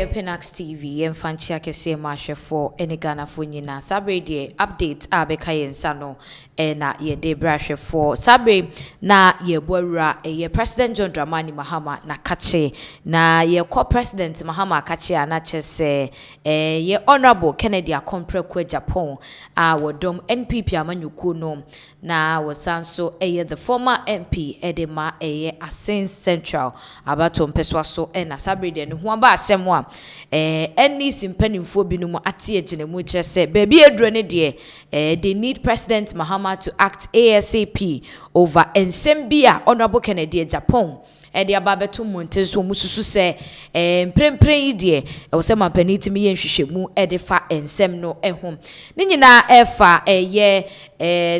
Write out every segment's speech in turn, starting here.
Pinax TV and Fanchia Kese Masha for any Ghana for Nina Sabre de update Abeka yen Sano na ye de brush for Sabre na ye Bora ye President John Dramani Mahama na kache na ye co-president Mahama kache anache se ye Honorable Kennedy Akompre Agyapong wodom NPP amanyuku no na wasanso the former MP Edema Assin Central abato mpeswa so na Sabre de no ho ba asemwa any simpanimfo binumu ati eginemu kire se baby edro ne de they need President Mahama to act ASAP over ensem bia Honorable Kennedy Agyapong de ababeto monte so mususu se mprempren de wo se mampani timi yenhwehwemu de fa ensem no ehom ni nyina efa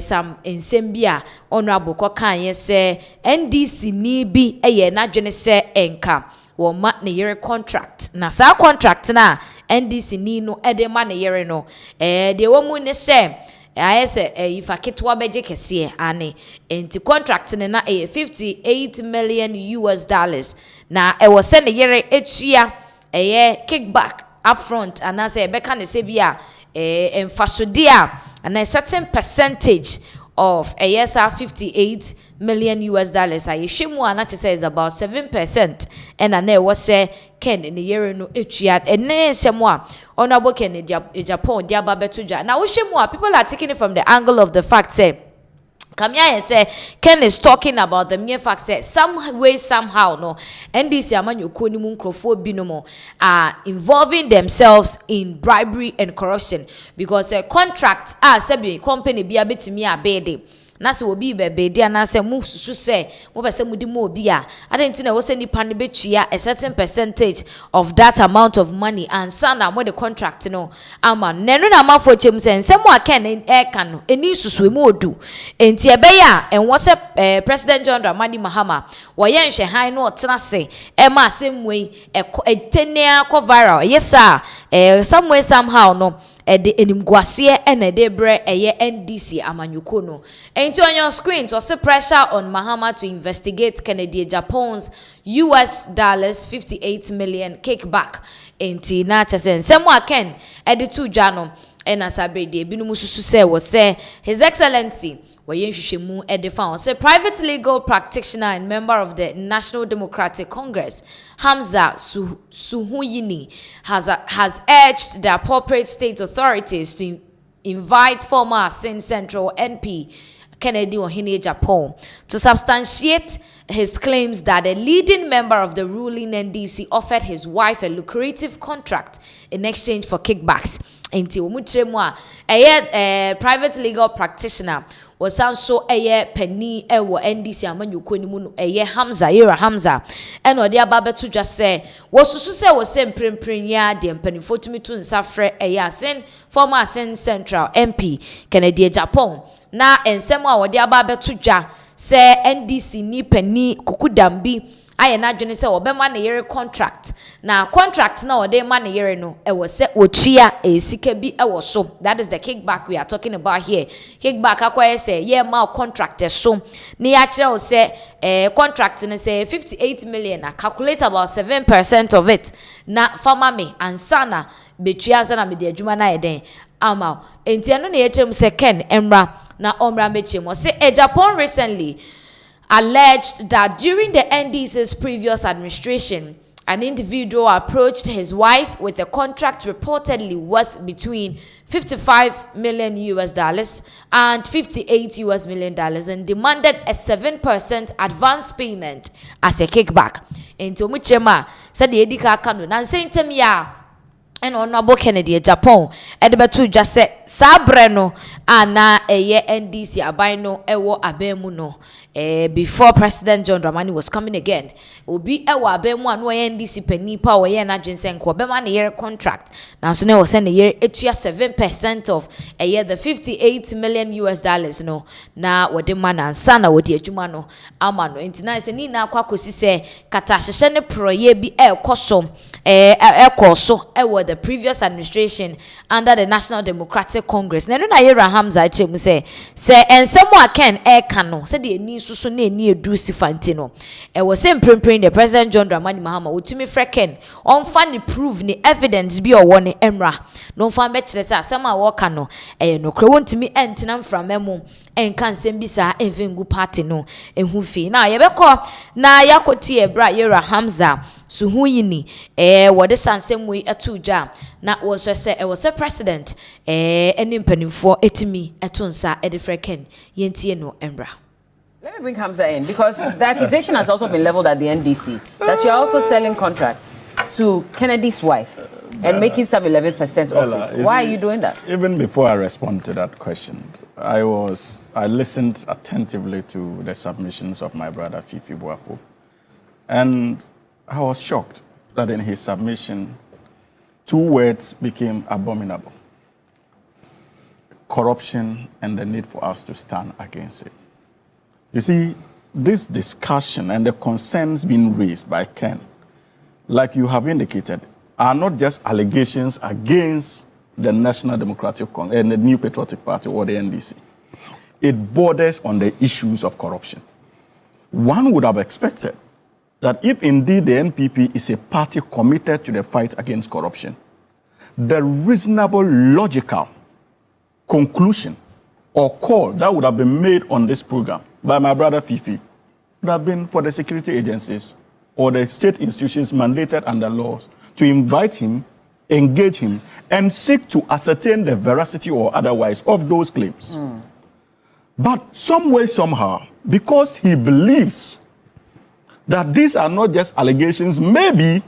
sam ensem bia Honorable kokan ye se NDC ni bi n'adwene se enka woma ne yere contract na sa contract na NDC ni no edema ne yere no de womu ne se ayese ifa ketwa beje kese ane enti contract ne na 58 million US dollars na wo se ne yere etua kickback upfront anase ebeka ne se bia emfasodia and a certain percentage of a yes 58 million US dollars. I shemu anache say is about 7%. And I was say Ken in the year no echiat and ne semwa Honorable Kennedy Agyapong dia babetuja. Now shemu people are taking it from the angle of the fact say Kamia say Ken is talking about the mere fact say some way somehow no NDC amanyuku ni mu nkrofo binomo are involving themselves in bribery and corruption because a contract sebi company bia betimi abede na se obi bebe dia na se mu susu se mo be se mudi mo obi a adenti na wo se nipa ne betua a certain percentage of that amount of money and sana mo the contract no ama nenu na mafo chem se nsem wa ken ka no eni susu mu odu enti ebe ya enwo se President John Dramani Mahama wo ye nhwe han no otena se e ma asemwe etenia ko viral yes sir some way somehow no the enimguasie ene de bre NDC amanyuko no enti on your screen so say pressure on Mahama to investigate Kennedy Agyapong's US dollars 58 million kickback enti na chese nsemo aken editu dwano ena sabede binum susu se wo say His Excellency Wayenshishemu Edefan, say private legal practitioner and member of the National Democratic Congress, Hamza Suhuyini, has urged the appropriate state authorities to invite former Assin Central NP Kennedy Agyapong to substantiate his claims that a leading member of the ruling NDC offered his wife a lucrative contract in exchange for kickbacks. Inti umutremwa private legal practitioner was also penny ewo NDC amanyuko ni mu no Hamza and odi ababeto just say wosusu say wo se mprempren ya de mpanifo tumi to nsafre Assin former Assin Central MP Kennedy Agyapong na ensem a wodi ababeto dwa say NDC ni penny kukudambi aye na dwene se obema na yere contract na contract na ode ma na yere no e wo se otua esika bi e wo so. That is the kickback we are talking about here. Kickback akwa say ye ma contract so ni ya kire wo se contract ne say 58 million na calculate about 7% of it na farmer me ansana betua ansana me de adwuma na eden ama enti eno na yetrem se Ken emra na omra mechim say Agyapong recently alleged that during the NDC's previous administration, an individual approached his wife with a contract reportedly worth between 55 million US dollars and 58 US million dollars and demanded a 7% advance payment as a kickback. Into muchema said the edika kanu nan sentem ya and Honorable Kennedy Agyapong edebetu just say sabre no ana NDC abino ewo abemu no before President John Dramani was coming again obi ewo abemu anu NDC penipa wo ye na dwensen ko bema na year contract na so na wo send year etua 7% of the 58 million US dollars no na wode man ansa na wode adwuma no ama no enti se ni na akwakosi se kata hyehye ne proye bi ekoso ekoso ewo the previous administration under the National Democratic Congress. Na no na Yera Hamza achemu say and someone can kano say the ni susu na ni edu sifantino. E was say prempring the President John Dramani Mahama utumi freken on fan prove ni evidence bi owo ni emra. No fan be kire say asema wo kano no kre wontimi entenam framemu enka nsem bi sa envengu party no ehu fi. Na ye beko na yakoti ebra Yera Hamza suhuyini wode sansem we atuja na was say e was a president eni mpanimfo etimi etonsa edifreken yentie no embra. Let me bring Hamza in because the accusation has also been leveled at the NDC that you are also selling contracts to Kennedy's wife and making some 11% of it. Why are you doing that? Even before I respond to that question, I listened attentively to the submissions of my brother Fifi Boafo, and I was shocked that in his submission, 2 words became abominable: corruption and the need for us to stand against it. You see, this discussion and the concerns being raised by Ken, like you have indicated, are not just allegations against the National Democratic Congress and the New Patriotic Party or the NDC. It borders on the issues of corruption. One would have expected that if indeed the NPP is a party committed to the fight against corruption, the reasonable, logical conclusion or call that would have been made on this program by my brother Fifi would have been for the security agencies or the state institutions mandated under laws to invite him, engage him, and seek to ascertain the veracity or otherwise of those claims. But some way, somehow, because he believes that these are not just allegations, maybe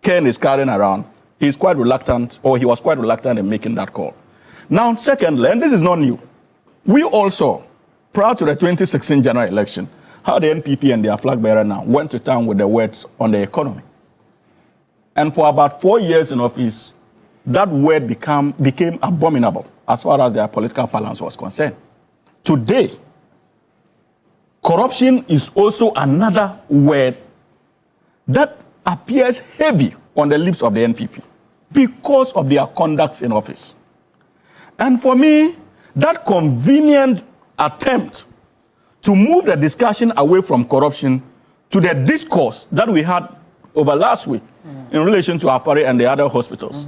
Ken is carrying around, he's quite reluctant, or he was quite reluctant in making that call. Now, secondly, and this is not new, we also, prior to the 2016 general election, how the NPP and their flag bearer now went to town with the words on the economy. And for about 4 years in office, that word became abominable as far as their political balance was concerned. Today, corruption is also another word that appears heavy on the lips of the NPP because of their conducts in office. And for me, that convenient attempt to move the discussion away from corruption to the discourse that we had over last week in relation to Afari and the other hospitals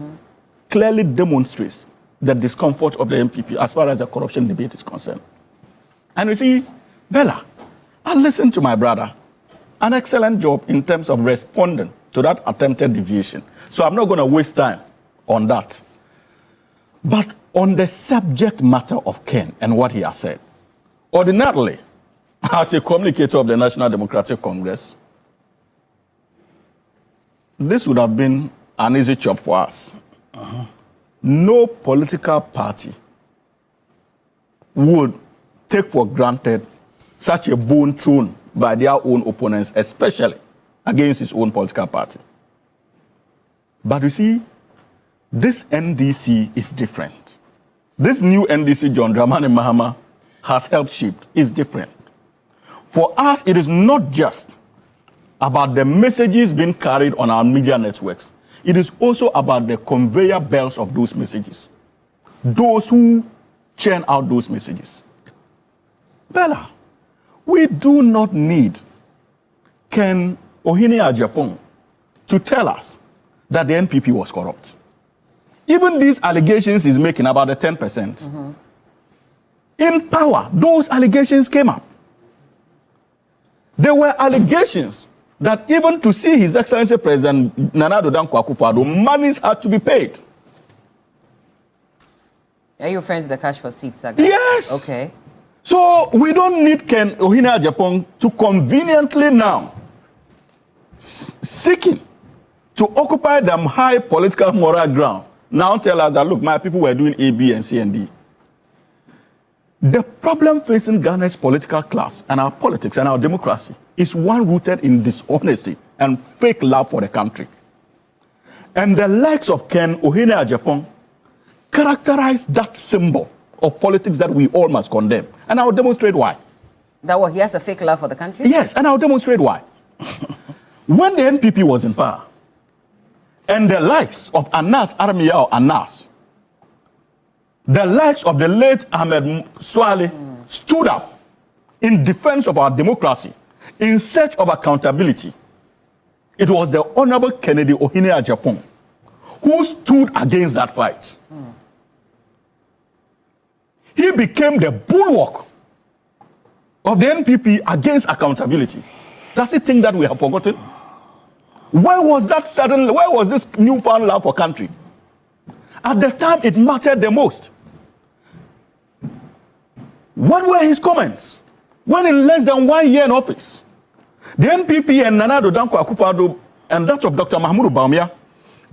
clearly demonstrates the discomfort of the NPP as far as the corruption debate is concerned. And you see, Bella, I listened to my brother. An excellent job in terms of responding to that attempted deviation. So I'm not going to waste time on that. But on the subject matter of Ken and what he has said, ordinarily, as a communicator of the National Democratic Congress, this would have been an easy job for us. No political party would take for granted such a bone thrown by their own opponents, especially against his own political party. But you see, this NDC is different. This new NDC John Dramani Mahama has helped shape is different. For us, it is not just about the messages being carried on our media networks. It is also about the conveyor belts of those messages. Those who churn out those messages. Bella, we do not need Ken Agyapong to tell us that the NPP was corrupt. Even these allegations he's making about the 10%, in power, those allegations came up. There were allegations that even to see His Excellency President Nana Addo Dankwa Akufo-Addo, monies had to be paid. Are you referring to the cash for seats? Yes. Okay. So we don't need Ken Agyapong to conveniently now seeking to occupy them high political moral ground. Now tell us that, look, my people were doing A, B, and C, and D. The problem facing Ghana's political class and our politics and our democracy is one rooted in dishonesty and fake love for the country. And the likes of Ken Agyapong characterize that symbol of politics that we all must condemn. And I'll demonstrate why. That what, he has a fake love for the country? Yes, and I'll demonstrate why. When the NPP was in power, And the likes of Anas Armiya Anas, the likes of the late Ahmed Swale stood up in defense of our democracy, in search of accountability. It was the Honorable Kennedy Ohene Agyapong who stood against that fight. He became the bulwark of the NPP against accountability. Does he think that we have forgotten? Where was this newfound love for country? At the time it mattered the most. What were his comments? When in less than 1 year in office, the NPP and Nana Addo Dankwa Akufo-Addo and that of Dr. Mahmoud Bawumia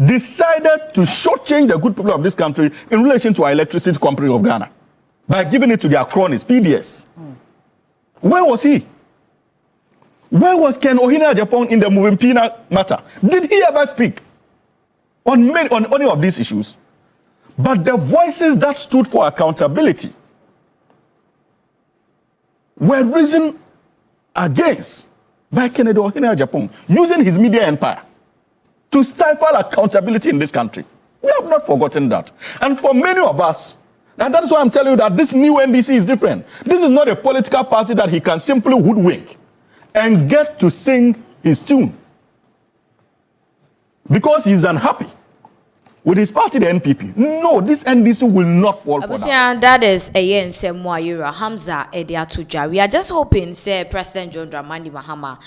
decided to shortchange the good people of this country in relation to our electricity company of Ghana by giving it to their cronies, PDS. Where was he? Where was Ken Ohene Agyapong in the moving Pinax matter? Did he ever speak on any of these issues? But the voices that stood for accountability were risen against by Kennedy Ohene Agyapong, using his media empire to stifle accountability in this country. We have not forgotten that. And for many of us, and that's why I'm telling you that this new NDC is different. This is not a political party that he can simply hoodwink and get to sing his tune. Because he's unhappy with his party, the NPP. No, this NDC will not fall for that. That is a yen Semwayura Hamza Ediatuja. We are just hoping, say President John Dramani Mahama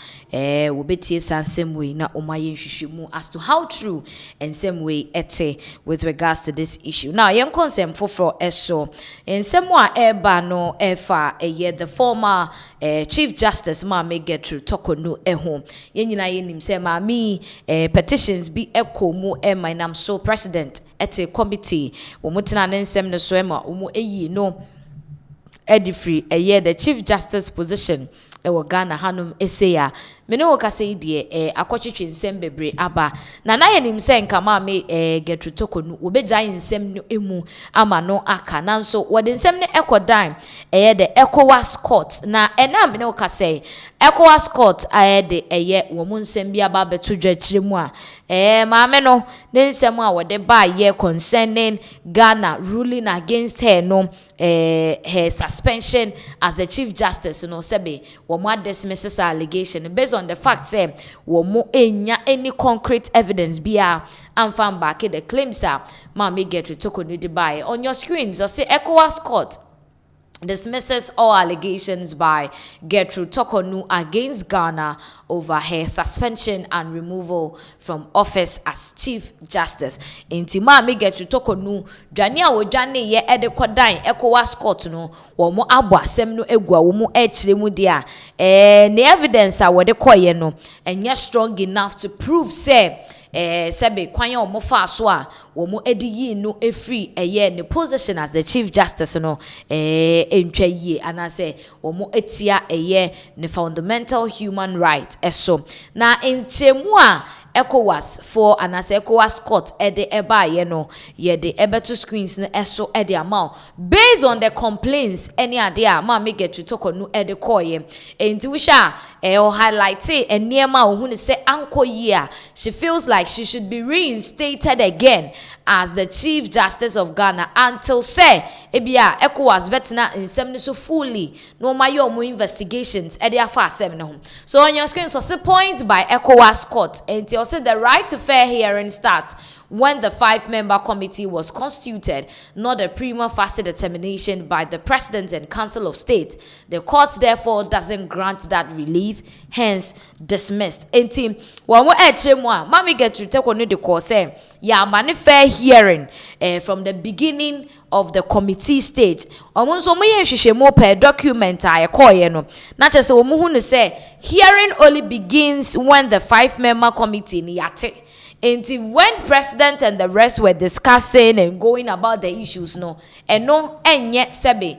will be same way na Omayin Shishimu as to how true and same way ete with regards to this issue. Now, young consent for eso in Semwa Eba no Efa the former Chief Justice Mahama get through Tokonu home. Yenina yenim se mami petitions be echo mu my so president at a committee womutina nensem no so ema umu eyi no edifree the Chief Justice position ewo Ghana hanum eseya mene wo kase die akotwetwe nsem bebre aba na na yenim se nka ma me getru tokonu obegya nsem no emu ama no aka nanso wode nsem ne ekodan the ECOWAS court na ena mene wo kase ECOWAS court de wo mu nsem bia ba beto dwakire mu a maame no ne nsem a wode ba concerning Ghana ruling against her no her suspension as the Chief Justice no sebe wo mu dismisses allegation based on the fact say wo mo enya any concrete evidence bia amfam back the claims are mama get to tokonu di buy on your screens or say ECOWAS court dismisses all allegations by Gertrude Tokonu against Ghana over her suspension and removal from office as Chief Justice. Inti Mami Gertrude Tokonu dwania wo dwane ye kodan ECOWAS court no wo mo abo asem no egua wo mo chire mu dia the evidence a wo de koye no enye strong enough to prove say sebe kwanya omo fa so a wo mo ediyi no efri the position as the Chief Justice no entwa yie anase wo mo etia the fundamental human right eso na enchemu a ECOWAS for anase ECOWAS court the eba no the ebeto screens no eso the amount based on the complaints any ade ma me get to talk no the koye enti we sha highlight eniema ohunu say anko year she feels like she should be reinstated again as the Chief Justice of Ghana until say ebia ECOWAS betina nsem so fully no mayo mo investigations the afa asem no so on your screen so see points by ECOWAS court enti say the right to fair hearing starts when the 5-member committee was constituted, not a prima facie determination by the President and Council of State. The court therefore doesn't grant that relief, hence dismissed. Enti, when we mami get to take on the course, yeah, man, fair hearing from the beginning of the committee stage. Almost when we more per document I call no. Not just a say hearing only begins when the 5-member committee ni yate. And when president and the rest were discussing and going about the issues, and yet sebe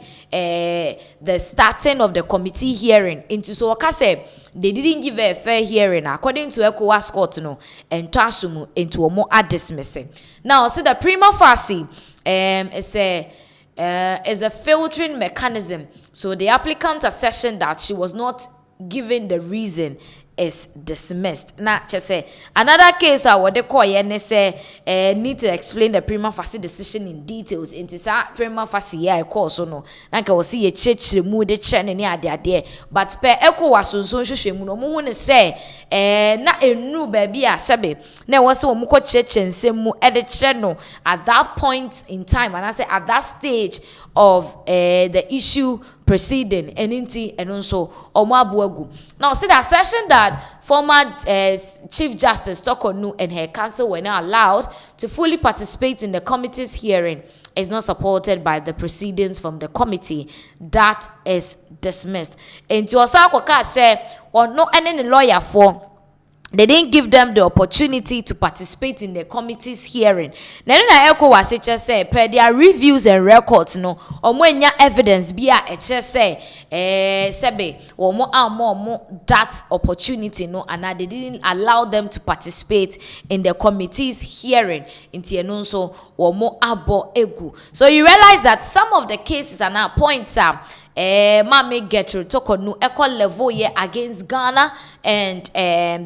the starting of the committee hearing into so say they didn't give a fair hearing according to ECOWAS court and tasumu into a more dismissing. Now see the prima facie is a filtering mechanism. So the applicant assertion that she was not given the reason is dismissed. Na say another case what they call say need to explain the prima facie decision in details. Into sa prima facie yeah course no. Na ka see a church mu de che ne ade but per ECOWAS so hwehwemu no mo hu ne say na enu ba bia sebe na wo se wo mo ko church nsem mu e de che no at that point in time, and I say at that stage of the issue proceeding and also Omabuagu. Now see the assertion that former Chief Justice Tokonu and her counsel were not allowed to fully participate in the committee's hearing is not supported by the proceedings from the committee. That is dismissed. And to Osaka say or no any lawyer for they didn't give them the opportunity to participate in the committee's hearing. Then I echo what Secha say, per their reviews and records, no, or mwenya evidence be a say, sebe, or more that opportunity, no, and they didn't allow them to participate in the committee's hearing in Tienonso or more abo egu. So you realize that some of the cases are now points out. Mame Gertrude Tokonu equal level here against Ghana and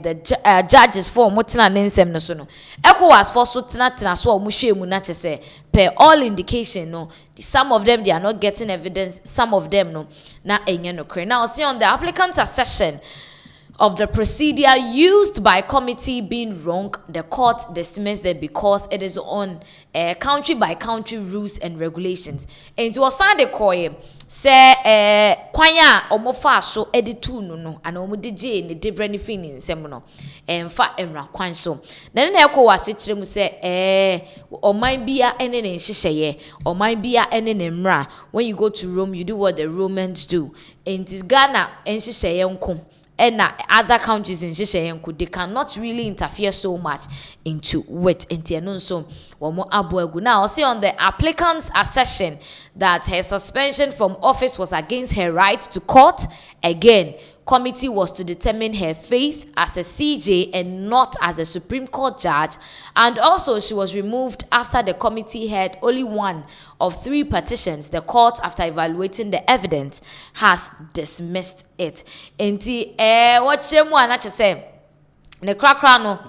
the judges for Mutina Nensem Nasono. ECOWAS for Sutina so Mushe Munache say per all indication no some of them they are not getting evidence, some of them no na enye no kre. Now see on the applicant's accession of the procedure used by committee being wrong, the court dismissed it because it is on country by country rules and regulations. And to aside the koye say kwanya omofa so editu no and omo DJ ne debre ne fini nsem no emfa emra kwan so then na ekwo wase kire mu say oman bia ene ne nhyehyeye oman bia ene ne mra. When you go to Rome you do what the Romans do. And this Ghana nhyehyeye nkom and other countries in Shishayenku, they cannot really interfere so much into it. So, now, see on the applicant's assertion that her suspension from office was against her right to court. Again, committee was to determine her faith as a CJ and not as a Supreme Court judge. And also, she was removed after the committee had only one of 3 petitions. The court, after evaluating the evidence, has dismissed it. Enti, what chemu anache say, ne krakra no,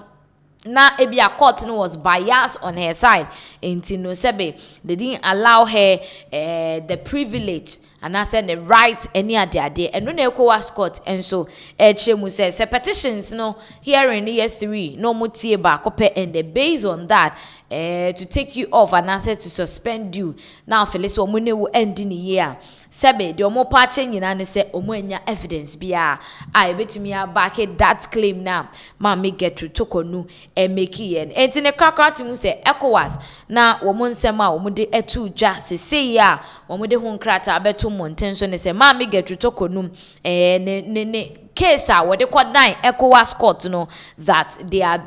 na ebia court no was biased on her side. Enti no sebe, they didn't allow her the privilege and I said the right any ade and no ECOWAS court and so chemu says petitions no hearing year 3 no mutie ba kope and based on that to take you off and answer to suspend you now Phyllis omune wo end in year sebe the omo pache nyina ne say omo enya evidence bia I betimi back that claim now ma me get to Tokonu and make yen enti ne krakra timu say ECOWAS na omo nsema omo de etu dwa se ya omo de ho nkrata abeto montenso ne say ma me get to Tokonu ne case what they call nine ECOWAS court no that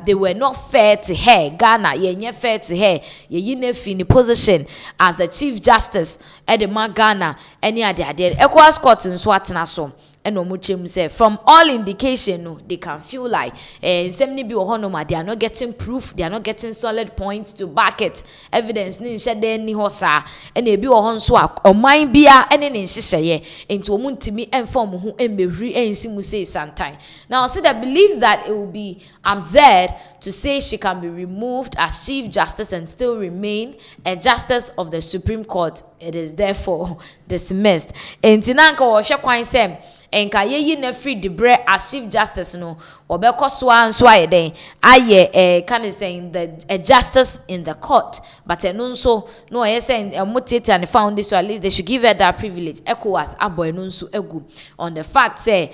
they were not fair to her. Ghana ye fair to her. Ye in the position as the Chief Justice at the Ghana any other ECOWAS court in Swatna so. And Omuchem say from all indication no they can feel like semni bi ohonoma they are not getting proof, they are not getting solid points to back it, evidence ni nhye ni hosa and e bi ohon so oman bia ene ne nhyehyeye into omuntimi enfom ho embehuri ensi mu say sometime. Now see that believes that it will be absurd to say she can be removed as Chief Justice and still remain a Justice of the Supreme Court. It is therefore dismissed. Entinanka wo hwe kwan sem enka yeyi na free debre as Chief Justice no obeko so anso ayeden aye can saying the a justice in the court but enunso no aye saying mutete and found this, so at least they should give her that privilege. ECOWAS abo enunso egu on the fact say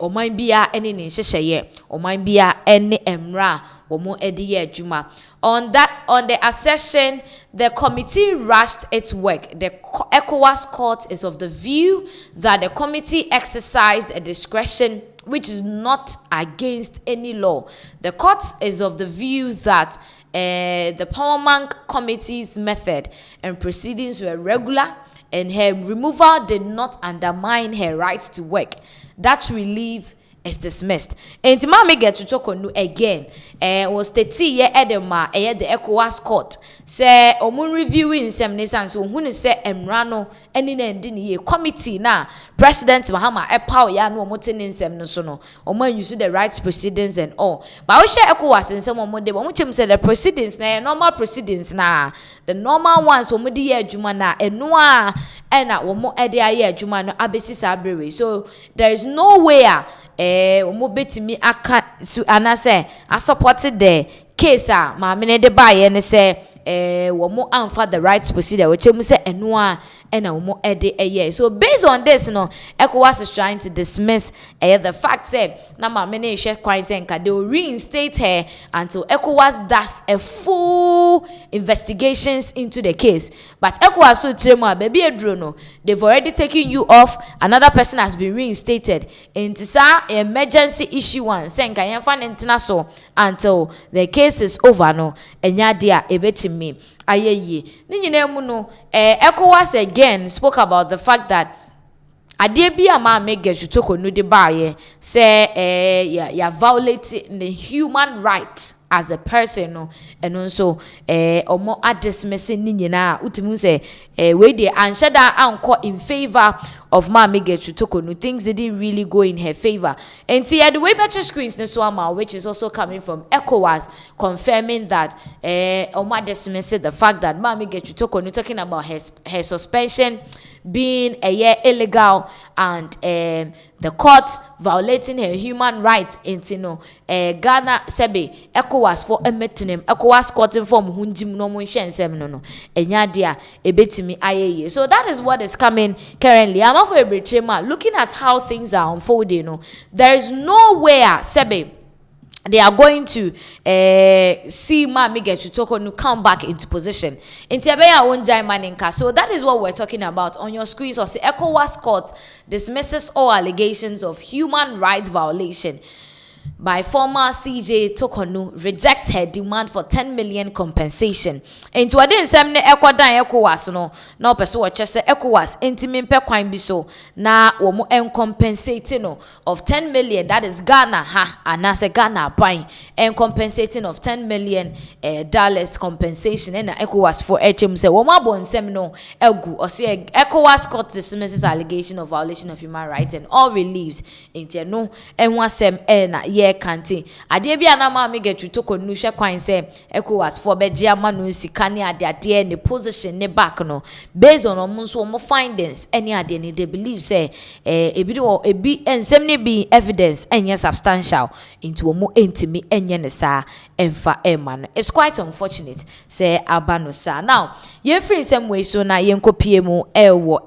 oman bia ene ne hyehyeye oman bia ene emra omo ediye adwuma. On the assertion, the committee rushed its work. The ECOWAS court is of the view that the committee exercised a discretion which is not against any law. The court is of the view that the Parliament committee's method and proceedings were regular and her removal did not undermine her right to work. That relief is dismissed. And Mama get to talk on again. Was the tea Edema, the ECOWAS court. Say, Omun reviewing some nations who say Emrano, and in a committee now. President Mahama, a power ya no motin in some no sono, or when you see the rights proceedings and all. But I share ECOWAS in some more day, but which say the proceedings na normal proceedings na the normal ones wo mudi ye adwuma na enoa na wo mo ede aye adwuma no abesi sabere. So there is no way wo mo betimi aka anase I supported the case ma me de ba ye ne say wo mo amfa the rights procedure which mu say enoa na wo mo ede aye. So based on this no ECOWAS is trying to dismiss the fact say na ma me ne hwe kwan say nka they will reinstate her until ECOWAS does a full investigations into the case. But ECOWAS so trema baby edro no, they've already taken you off, another person has been reinstated into sa emergency issue one say nka yemfa ntina so until the case is over no enya dia ebetimi ayeye ni nyina mu no. ECOWAS again spoke about the fact that ade bia ma mega jutoko no de baaye say ya violating the human right as a person no and also omo adismissing ni nyina utimu say we dey anshada anko in favor of ma mega jutoko no, things didn't really go in her favor. And see the way better screens no so ama, which is also coming from ECOWAS confirming that omo dismissing the fact that ma mega jutoko no talking about her suspension being a year illegal and the court violating her human rights into no Ghana sebe ECOWAS for emetinem ECOWAS court inform hunjim no mo hwensem no enya dia ebetimi ayeye. So that is what is coming currently. I'm for a looking at how things are unfolding, there is nowhere sebe they are going to see Mami get to talk on come back into position. So that is what we're talking about on your screen. So the ECOWAS court dismisses all allegations of human rights violation by former CJ Tokonu, rejects her demand for 10 million compensation. And to adin semne ekwadan ECOWAS no person watch say ECOWAS entimin pe kwan bi so na wo mo compensating of 10 million, that is Ghana anase Ghana ban compensating of 10 million dollars compensation and ECOWAS for HM say wo ma bon sem no egu or say ECOWAS court dismisses allegation of violation of human rights and all relieves into no enwasem na ye kanti ade bia na ma me get to toko nu hwe kwan say ECOWAS for begia ma no sika ne ade ne position ne back no based on omunso mo findings any ade ne they believe say ebi ensem ne be evidence enye substantial into omo entimi enye ne sa emfa emma. It's quite unfortunate say abano sa. Now ye free some way so na yen kopie mu ewo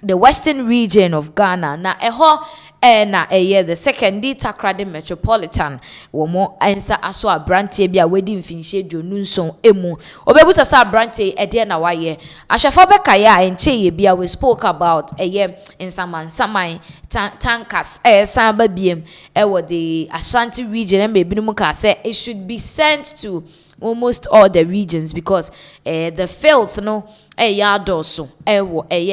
the western region of Ghana na eho na the second Takrade Metropolitan womo ensa aso abrante bia wedi mfinhye dwonu nson emu obebusa sa abrante ede na waye ahwefa bekaya enche ye bia we spoke about insaman tankers samba biem the Ashanti region and baby no ka say it should be sent to almost all the regions because the filth yadoso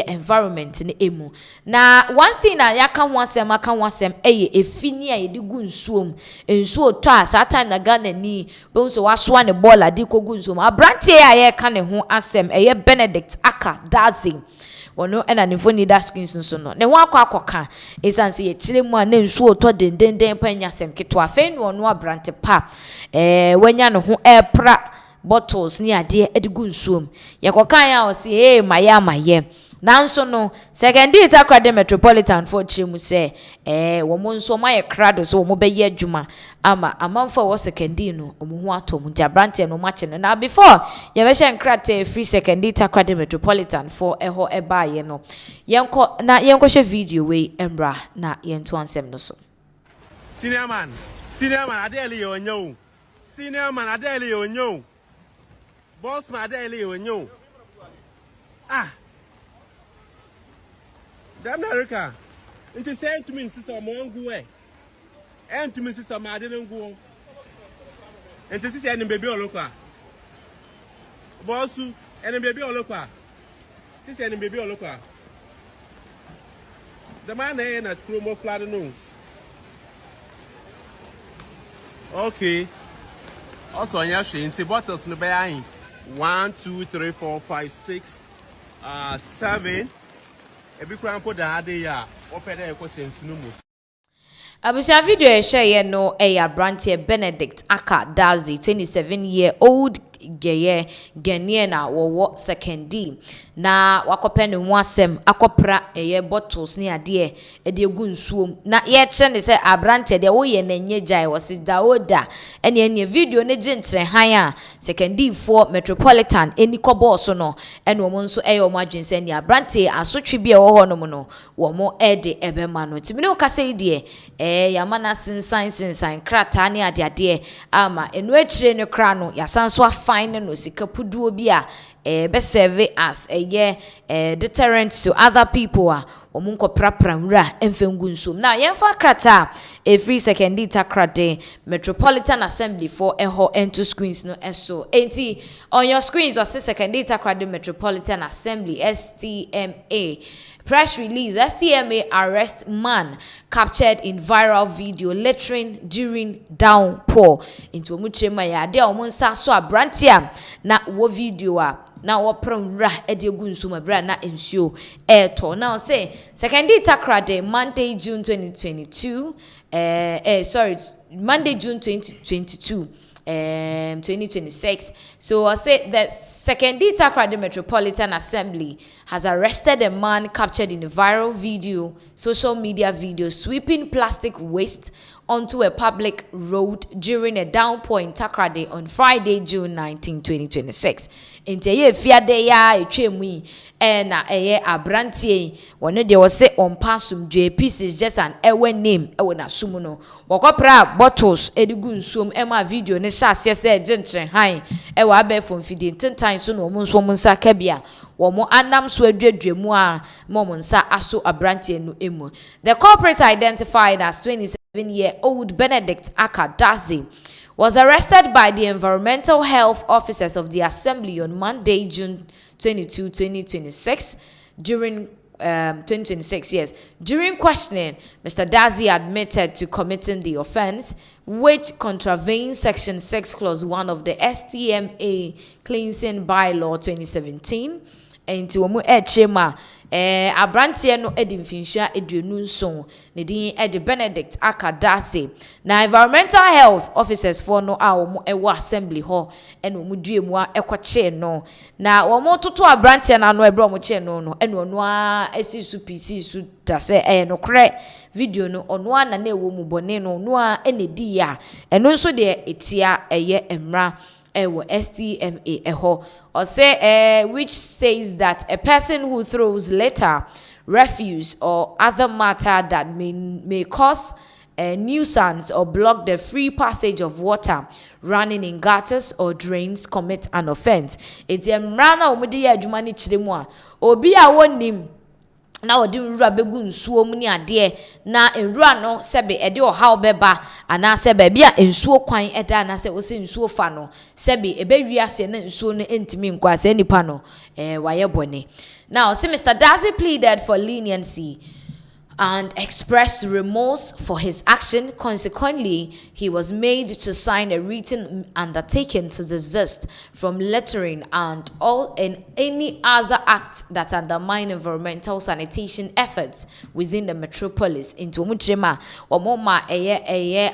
environment ni emu. Na one thing na yaka wasem efini a yedi gu nsuom nsuo to asa time na Ghana ni be so waso ne ball adi kogu nsuom abrante a ye ka ne ho asem Benedict aka dancing wono ena ne phone that screens nso no ne ho akwa esanse ye kire mu a ne nsuo to dendenden pa nya sem keto afen no no abrante pa wanya ne ho pra bottles ni ade edigu nsuom yekokan ya o se maye nanso no second Takrade Metropolitan for chemu se wo mo nso maye krado so wo mo beye adwuma ama amanfo wo second no wo ho atom jabrante no mache no na before ye be hye krate free second Takrade Metropolitan for eho ebaye no yenko hwe video we embra na yento ansem no so. Senior man adele yo nyo senior man adele yo nyo boss man adele yo nyo damn America. It is saying to me, sister, Mongo, and to me, sister, I didn't go. And to see any baby or local. Bossu, and a baby or local. Sister, and baby or local. The man ain't at promo flat no. Okay. Also, on your shade, bottles no be 1, 2, 3, 4, 5, 6, 7. Every crown put the other year. Open the questions no more. Abusha video share no Brantie Benedict Aka Dazi 27-year-old geye Ghanaian na wo second D na wakopene nwasem akopra bottles ni ade e de egu nsuom na ye kye ne se abrante de wo ye na nye jai wo se daoda ene video ne gintre han a second D for Metropolitan eni kobo so no ene wo nso omo adwense ni abrante asotwe bia wo ho no mo no wo mo ede ebema no timine wo kase de yamana sensan krata ne ade ama enu akire ne kra no yasanso fine no sika puduo bi a be serve as deterrent to other people a omunko prapra mra emfengu nsum na yemfa krata free second takrade Metropolitan Assembly for eho into screens no eso enti on your screens or second takrade Metropolitan Assembly STMA press release STMA arrest man captured in viral video littering during downpour into omuchema ya de omunsa so abrantia na wo video a na wo pronra edegu nsuma bra na ensio eto now say second takrade Monday June 2022 Monday June 2022 2026. So I say the second Takrade Metropolitan Assembly has arrested a man captured in a viral video, social media video, sweeping plastic waste onto a public road during a downpour in Takrade on Friday, June 19, 2026. Inteye fiade ya etwemu na abrantie wone de wo se on passum dwe pieces just an ewe name ewe na sumu no wokopra bottles edigu nsuom ema video ne sha ase se gentre han ewe abefo mfidi tentan so no nso nsa kabia wo anam so adwadwemu a mo nsa aso abrantie no emu. The culprit identified as 27-year-old Benedict Aka Dazi was arrested by the environmental health officers of the assembly on Monday, June 22, 2026. During 2026, yes. During questioning, Mr. Dazi admitted to committing the offense, which contravenes Section 6, Clause 1 of the STMA Cleansing Bylaw 2017. And to omu echema abrantie no edimfinhua eduonu nson ne din ede Benedict Akadase na environmental health officers for no a omu ewo assembly ho ene omu duemu a ekoche no na omu toto abrantie na no ebro omu che no ene onu a esi su pc su tase no kre video no onu a na na ewo mu bone no onu a ene di ya eno nso de etia emra STMA eho or say which says that a person who throws litter, refuse or other matter that may cause a nuisance or block the free passage of water running in gutters or drains commit an offense. It's a mrana omudi ya jumani chidemwa obi a wonim na odi nrura begu nsuo mu ni ade na nrura no sebe ede ohaw beba ana sebe bia nsuo kwan eda na se osi nsuo fa no sebe ebe wiase na nsuo no entimi nkwa se nipa no waye bone. Now see Mr. Dazi pleaded for leniency and expressed remorse for his action. Consequently, he was made to sign a written undertaking to desist from littering and any other act that undermine environmental sanitation efforts within the metropolis. Into Muchema, Omoma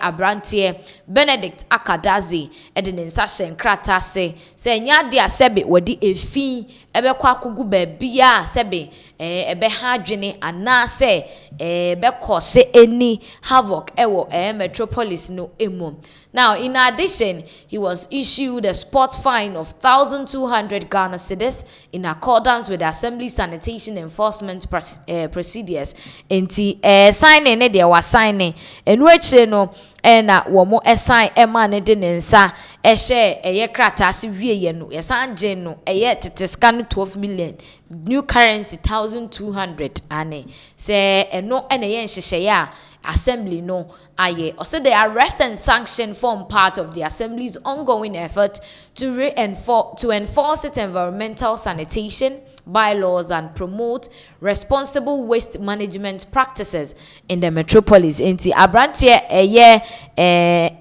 Abrantie Benedict Akadazi, Edin Sasha Krata say Nyadia Sebe wadi efi ebe kwa kugu bebia sebe ebe hadwene ana se be cause any havoc ewo metropolis no emu. Now in addition, he was issued a spot fine of 1,200 Ghana cedis in accordance with the Assembly Sanitation Enforcement procedures. Enti signing ne de was signing en which no na womo assign ema ne de nsa ehye krata se wieye no yesan gen no tetescan 12 million new currency 1,200 ane se eno ene yen hyehyeye a assembly no aye or say the arrest and sanction form part of the assembly's ongoing effort to enforce its environmental sanitation bylaws and promote responsible waste management practices in the metropolis. Inti abrantie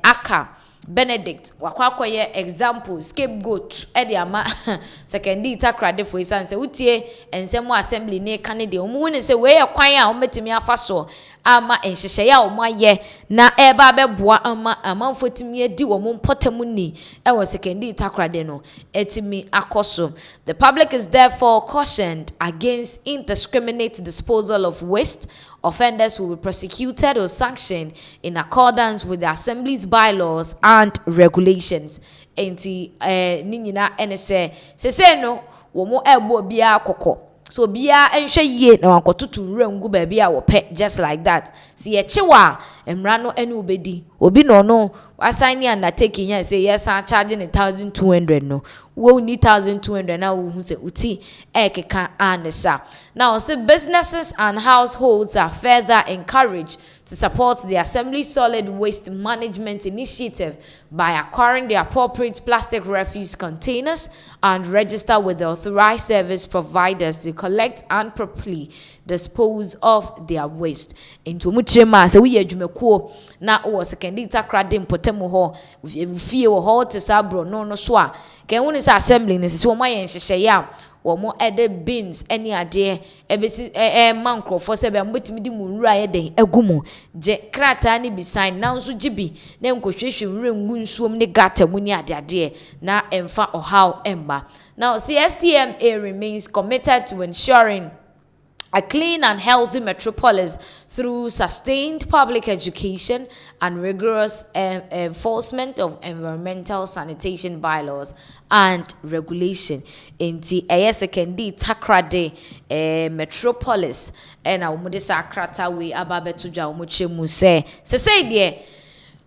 aka Benedict wakwakoye example scapegoat edi ama sekendi takrade for isan se utie ensemo assembly ne kanede omu ne se we kwan a ometimi afaso ama enhyehyeye a omaye na eba beboa ama amanfotimi edi wo mpotamu ni ewo sekendi takrade no etimi akoso. The public is therefore cautioned against indiscriminate disposal of waste. Offenders will be prosecuted or sanctioned in accordance with the Assembly's bylaws and regulations. Enti ninyina ene se no womo ebo bia kokko. So bia enhwe yie na wankotutu nrangu ba bia wo pe just like that. Si ye chiwa emra no ene obedi. Obi no assign ya undertaking ya say yes I'm charging 1,200 no. We need 1,200 now who say uti ekeka anesa. Now so businesses and households are further encouraged to support the Assembly Solid Waste Management Initiative by acquiring the appropriate plastic refuse containers and register with the authorized service providers to collect and properly dispose of their waste. Into muchema se we adwumekuo na o sekendi takrade mpotemu ho fie ho te sabro no so a ke woni se assembly ne se wo mayen hyehye ya wo mo ede bins any ade ebesi mankrofo se be mbetimi di munura ye den agumu je krata ni bi sign na nso gibi na nkohwehwe nre ngu nsuom ne gata mu ni ade na emfa ohaw emba. Now CSTMA remains committed to ensuring a clean and healthy metropolis through sustained public education and rigorous enforcement of environmental sanitation bylaws and regulation. Inti sekendi takrade metropolis na umude sakrata we ababeto dwa umuche mu se de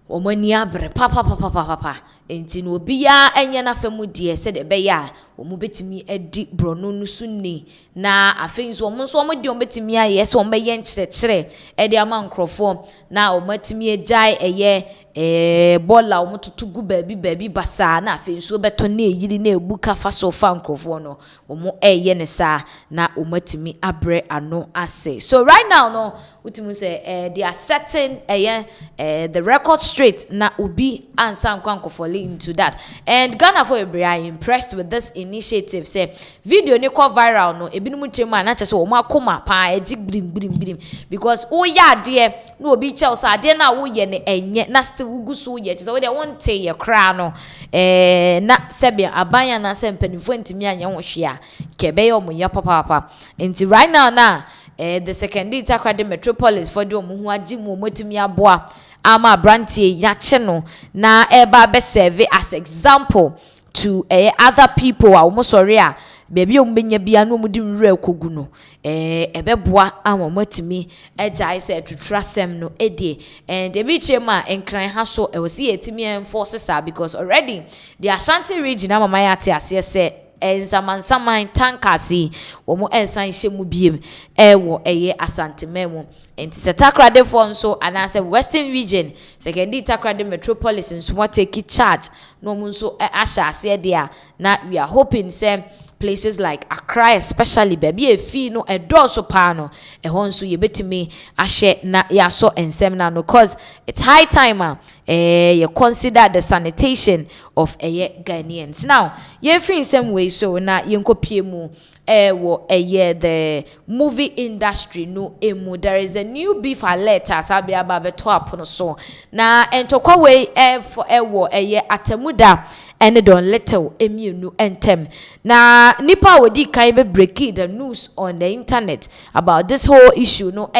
omani abre papa enti no bia enye na famu de se de be ya omu betimi edi brono no sunni na afenso omu so omu de ometimi aye se ombe ye nkyerɛkyerɛ edi ama nkrofo na omatimi ejai bola omututu gu baabi basa na afenso beto na eyiri na ebuka fa so fa nkrofo no omu eye ne sa na omatimi abre ano ase. So right now no utimu say they are setting the record straight na obi ansa nkwankofo into that. And Ghana for Ebrea are impressed with this initiative. Say video ne go viral no ebinum twema na kyese wo makoma pa ejig brim because o ya de no obi kyel sa de na wo ye ne enye na still wuguso ye kyese wo de won te ye kra no na sebe abanya na se mpanifo ntimi anya wo hwe a kebe ye omo ye papa nti right now na the secondary takrade metropolis for de omo hu agi mu omotimi aboa ama brantie yache no na eba be serve as example to other people a omo sorry a baby ombenya bia no omudi nwura kogu no ebeboa ama matimi ejai se tutrasem no edie and ebi chema enkran ha so e wosi etimi enforce sa because already the Ashanti region ama mayate ase se ensaman tankasi omo ensan hyemu biem ewo Asante memo enti se takrade for nso anase western region sekendi takrade metropolis nso what take charge no mo nso asha ase dia na we are hoping say places like Accra especially baby efi no edoso pa no ehonso yebetimi ahwe na yaso ensem na no cause it's high time you consider the sanitation of Ghanaians. Now ye free in some way so na yenkopie mu the movie industry no emu there is a new beef alert asabi ababeto apono so na entokwa we for Atemuda and Don Little emienu entem na nipa wodi kan be breaking the news on the internet about this whole issue no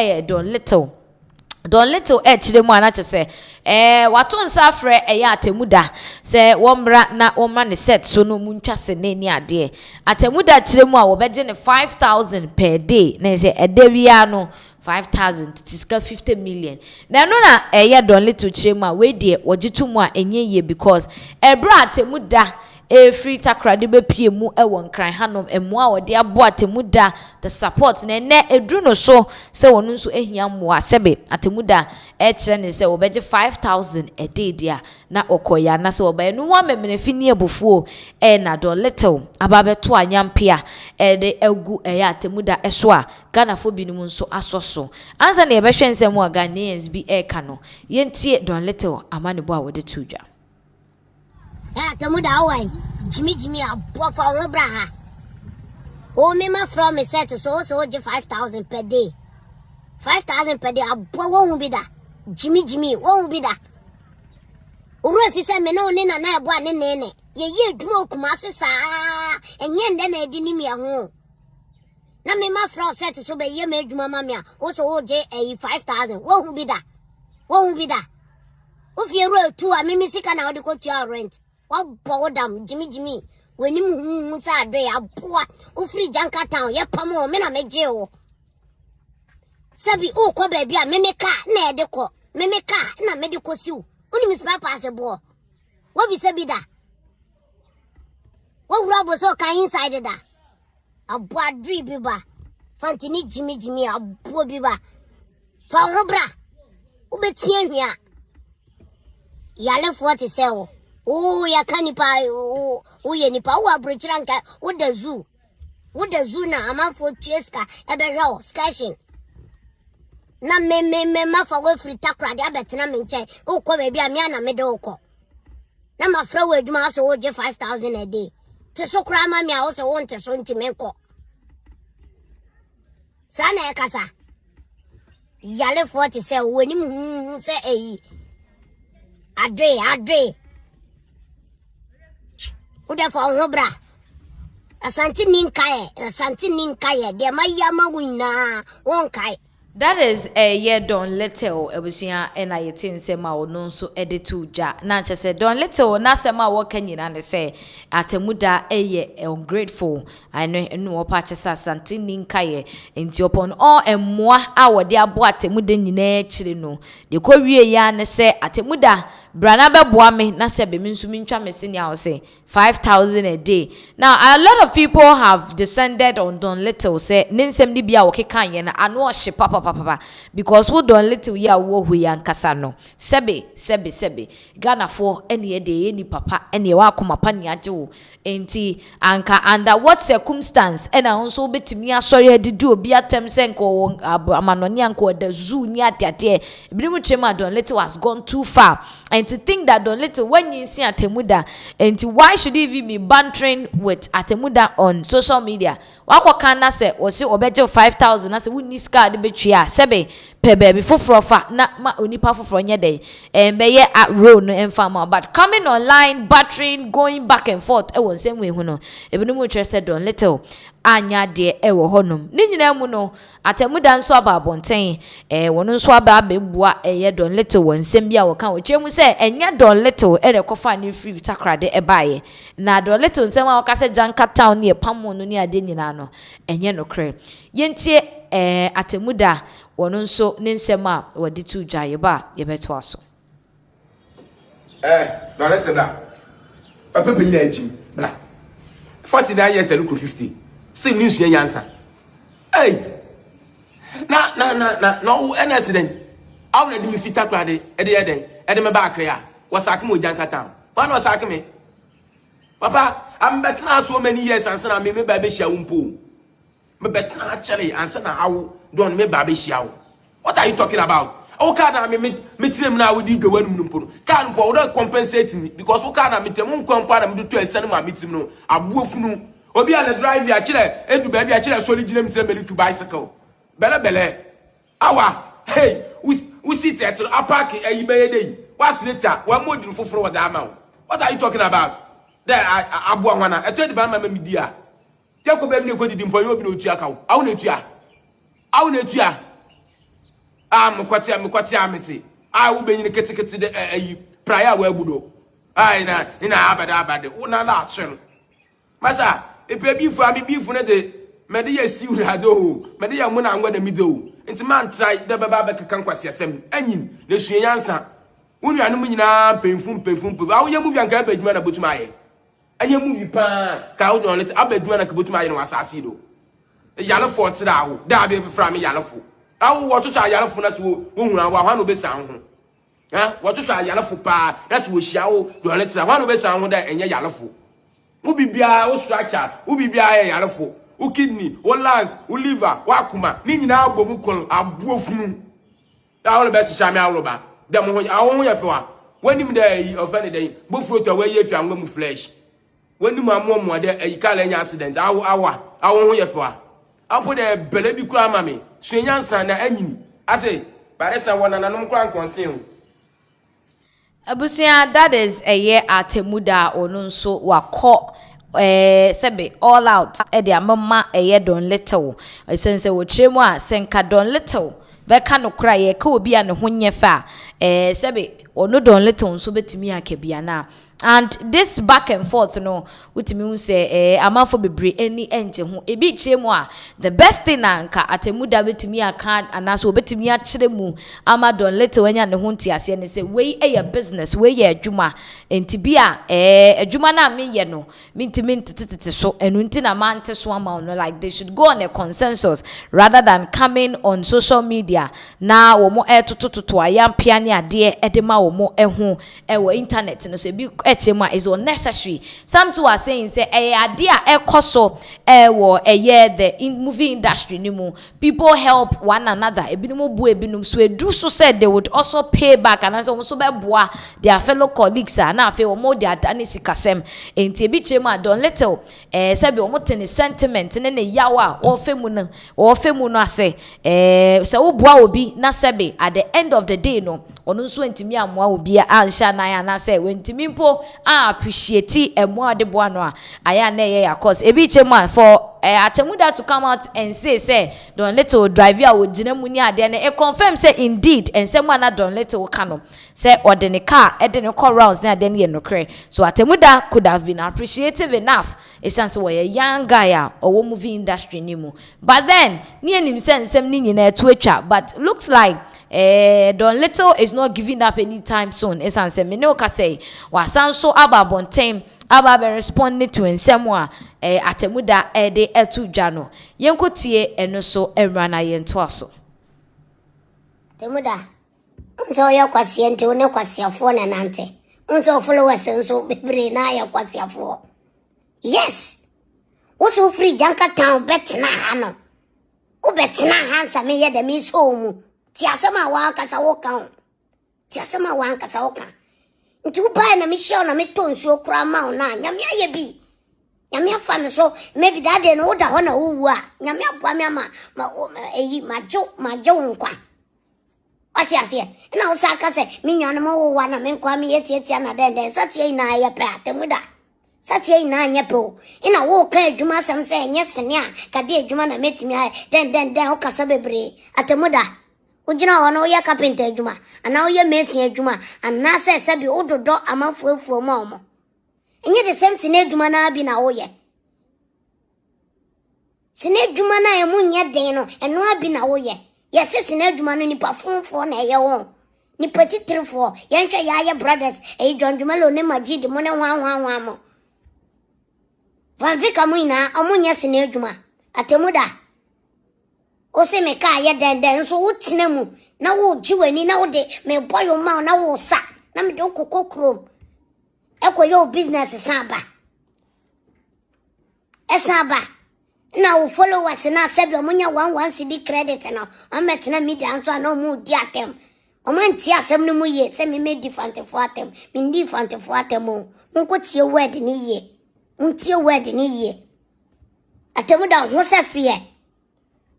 Don Little chire mu anache se wato nsa frɛ Atemuda se wombra na womra ne set so no muntwase na ni ade Atemuda chire mu a wo beje ne 5,000 per day na se edewia no 5,000 tiska 50 million na no na Don Little chire mu a we de wogitu mu a enye ye because ebra Atemuda free takrade be pie mu won kran hanom emmoa wode abo Atemuda the support na ne edru no so se wonu nso ehia mmoa sebe Atemuda kire ne se obeje 5,000 a day dia na okoya na se obaye no wa memene fini ebufuo na Don Little ababeto anyampia de egu Atemuda eso a Ghana fo binum nso asoso ansa na yebehwe nsem a Ghanaians bi ka no yentie Don Little amane bo a wode tudwa. Ya temuda awai. Jimmy aboa for Robraha. Oh, me ma from me set so 5,000 per day. 5,000 per day. Aboa won't be that. Jimmy won't be that. Uru fi se me no ne na na aboa ne. Ye dwo kumase sa. Enye nde na edi ni me ho. Na me ma from set so be ye me dwuma ma me a. O so je 5,000. Won't be that. If you roll 2 a me sika na odi ko tua rent. What boredom, Jimmy. When you say day, a poor, free junker town, ye pamo, men a major. Sabi, oh, co baby, a mimica, ne deco, mimica, na medical sue. Only Miss Papa as a boy. What we sabi da? What rubber so kind inside da? A boy biba. Fantini Jimmy, a poor biba. Farobra. Ubetien here. Yale 40 sell. Oh, ya kanipa, oh, ye nipa, wa brichranka, what the zoo na, a man for cheska, ebe raw, skashing. Na me, ma for way free takra, the abetina minche, oh, come baby, a miana medoko. Na ma fro with mass, oh, 5,000 a day. Teso crama, me also want a sentimental. Sana kasa. Yale 40 say, when you say, Adre. Uda for Robra. Asante ninkaye. De mayama wina. Wonkai. That is a year Don Little ebusia and I tin sema o no so editu ja na che say Don Little na sema wo kanyina ne say atemuda eye ungrateful I know enu opa che sa Asante ninkaye enti upon all emmoa a wo de abo atemuda nyina akire no de ko wie ya ne say atemuda brana beboa me na say be minsu mintwa me senior wo say 5,000 a day. Now a lot of people have descended on Don Little say ninsem ni bia wo kekan ye na ano hye papa because we Don Little ya wo hu ya nkasa no sebe Ghana for ene de ni papa ene wa akoma pa ni age wo enti anka under what circumstance ena onso betimi asori adidi obi atem se nko amanoni anko da zoo ni atiate ebinim chema Don Little has gone too far and to think that Don Little when you see atemuda enti why should you even be bantering with atemuda on social media wakwa na se wo se obeje 5,000 na se wuni ska de betwi a sebe pe baby foforo fa na ma onipa foforo nye dey beye at row no enfama but coming online battering going back and forth e won same way hu no ebinom interested Don Little anya de e wo honum ni nyina mu no atemuda nso aba abonten wono nso aba abebua ye Don Little won sem bia wo kan wo twemu se enya Don Little e rekofa ni free takrade e baye na Don Little nsem a wo kase janka town ne pamo no ni ade nyina no enye no kre yentie atemuda wono nso ne nsem a wodi tu dwaye ba ye beto aso Don Little da papa pe nyina eji bla 49 years and 50 still news here answer hey no any accident how na me fit takrade e de me back here was akim ojanka town one was akim papa I'm better so many years and say me baby shia umpo me better actually and say na how don me baby shia what are you talking about o ka na me trim na we di gwa num mpo ka no po don't compensate me because o ka na me tem nkompa na me do to esene ma me tim no abuofunu obi ala drive ya kire edu ba bia kire so liginem tire beli to bicycle bele awa hey we sit at a park ayimeye dey what's later one more din foforo wada ama what are you talking about there abu anwana eto di ba ma me dia Jacob be me ko di mpo yo bi no tua kawo awu na tua mkwati amete wo benyin ketekete de ayi prayer wa abudo ina abade una la asem masa epe bifu abi bifu ne de mede ya siu na do mede ya mu na angwa na mido nti man try de baba ba kekan kwase asem anyin na sue yansa wonu anu mu nyina pemfum awo ye movie anka ba djuma na botuma aye anya movie pa ka wo don let abaduma na ka botuma aye no asase do yale fort da wo da be fra me yale fo awo wo to sha yale fo na so wo hunu awo hwa no be san ho wo to sha yale fo pa na so wo hia wo don let hwa no be san ho da enye yale fo wo bibia wo structure wo bibia ye yale fo wo kidney wo lungs wo liver wo akuma ni nyina agbo mu kon abuofunu da wo be sha me awo ba dem ho awo ho ye fe wa when him there offended day bufro to where you am flesh when you am there a car accident I won't hear for I put a belly kwa mami shenyan san na anyim I say paresa one and no kwan concern Abusia, that is a year at Temuda or no so wako sebe all out the mama a year don little sense wo chemwa senka don little beka no kra ye ka obi an ho nyefa sebe ono don little so betimi akebia na. And this back and forth, no, which means say, amafo bebre any engine who a bit chemwa. The best thing anka at a muda with me a card and as will bet me at chiremu, Amadon little when you're the huntias and say, way a business, way a juma, and tibia, a jumana me yeno, mint so, and untina man to swam on like they should go on a consensus rather than coming on social media. Now, or more air to a young piania dear edema or more internet and say, is unnecessary. Some two are saying say idea koso wo year the movie industry nimu people help one another ebinumu bu ebinum so edu so said they would also pay back and also be boa their fellow colleagues na afi omo their danisi kasem enti ebi chema don little sabi omo tene sentiment ne yawa o femu no ase se wo boa obi na sabi at the end of the day no onu so ntimi amoa obi ansha na ya na say wentimi mpo appreciate emo de boa no aya na ye ya cause ebi chema for Atemuda to come out and say don little drive ya wo gina mu ni ade na e confirm say indeed and say mo na don little kano say or the car e de ne call rounds na ade ne nokre so Atemuda could have been appreciative enough it sounds we a young guy or movie industry ni mu but then ni enim sensem ni nyina etu atwa but looks like Don Little is not giving up anytime soon. It's answer me no ka say wa sanso aba bonten aba be responding to ensemo Atemuda de etu dwa no yenkotie eno so enra na yento aso Atemuda nso ya kwase nte one kwasiafo na nante nso followers nso bebre na ya kwasiafo yes wo free janka town betna ha no wo betna ha nsa me ye de mi so mu ti asema wa kasa wo kan ti asema wa kasa wo kan ntu ba na mi show na mi ton so kra ma na nyame aye bi nyame afa me so maybe that day no da ho na wu a nyame aboa me ama eyi majo nkwa ati ase na wo saka se mi nyane mo wo wa na me nkwa me yeti na den satie na ya pa Atemuda satie na anya po ina wo kan adwuma sam se enye sene a kade adwuma na metimi ha den ho kasa bebre Atemuda ujina wono ya carpenter adwuma ana wo ya mason adwuma ana se sabi ododo amafuafuo ma omo enye the same sine adwuma na bi na wo ye sine adwuma na emu nya den no eno abi na wo ye yes sine adwuma no nipa fonfo na ye won ni petitrefo ye ntwa ya brothers e jonjumalo ne magid mo ne hwan mo van vika mu ina omunya sine adwuma Atemuda o se me ka ye den so wotena mu na wo jiwani na wo de me boyo ma na wo sa na me don kokokrom ekoyo business saba esaba na wo followers na sabi omunya 11 CD credit na o metena media nso na mu di atem o man ti asem no mu ye se me me different for atem me different for atem o nko tie word ni ye ntie word ni ye Atemuda ho sa fear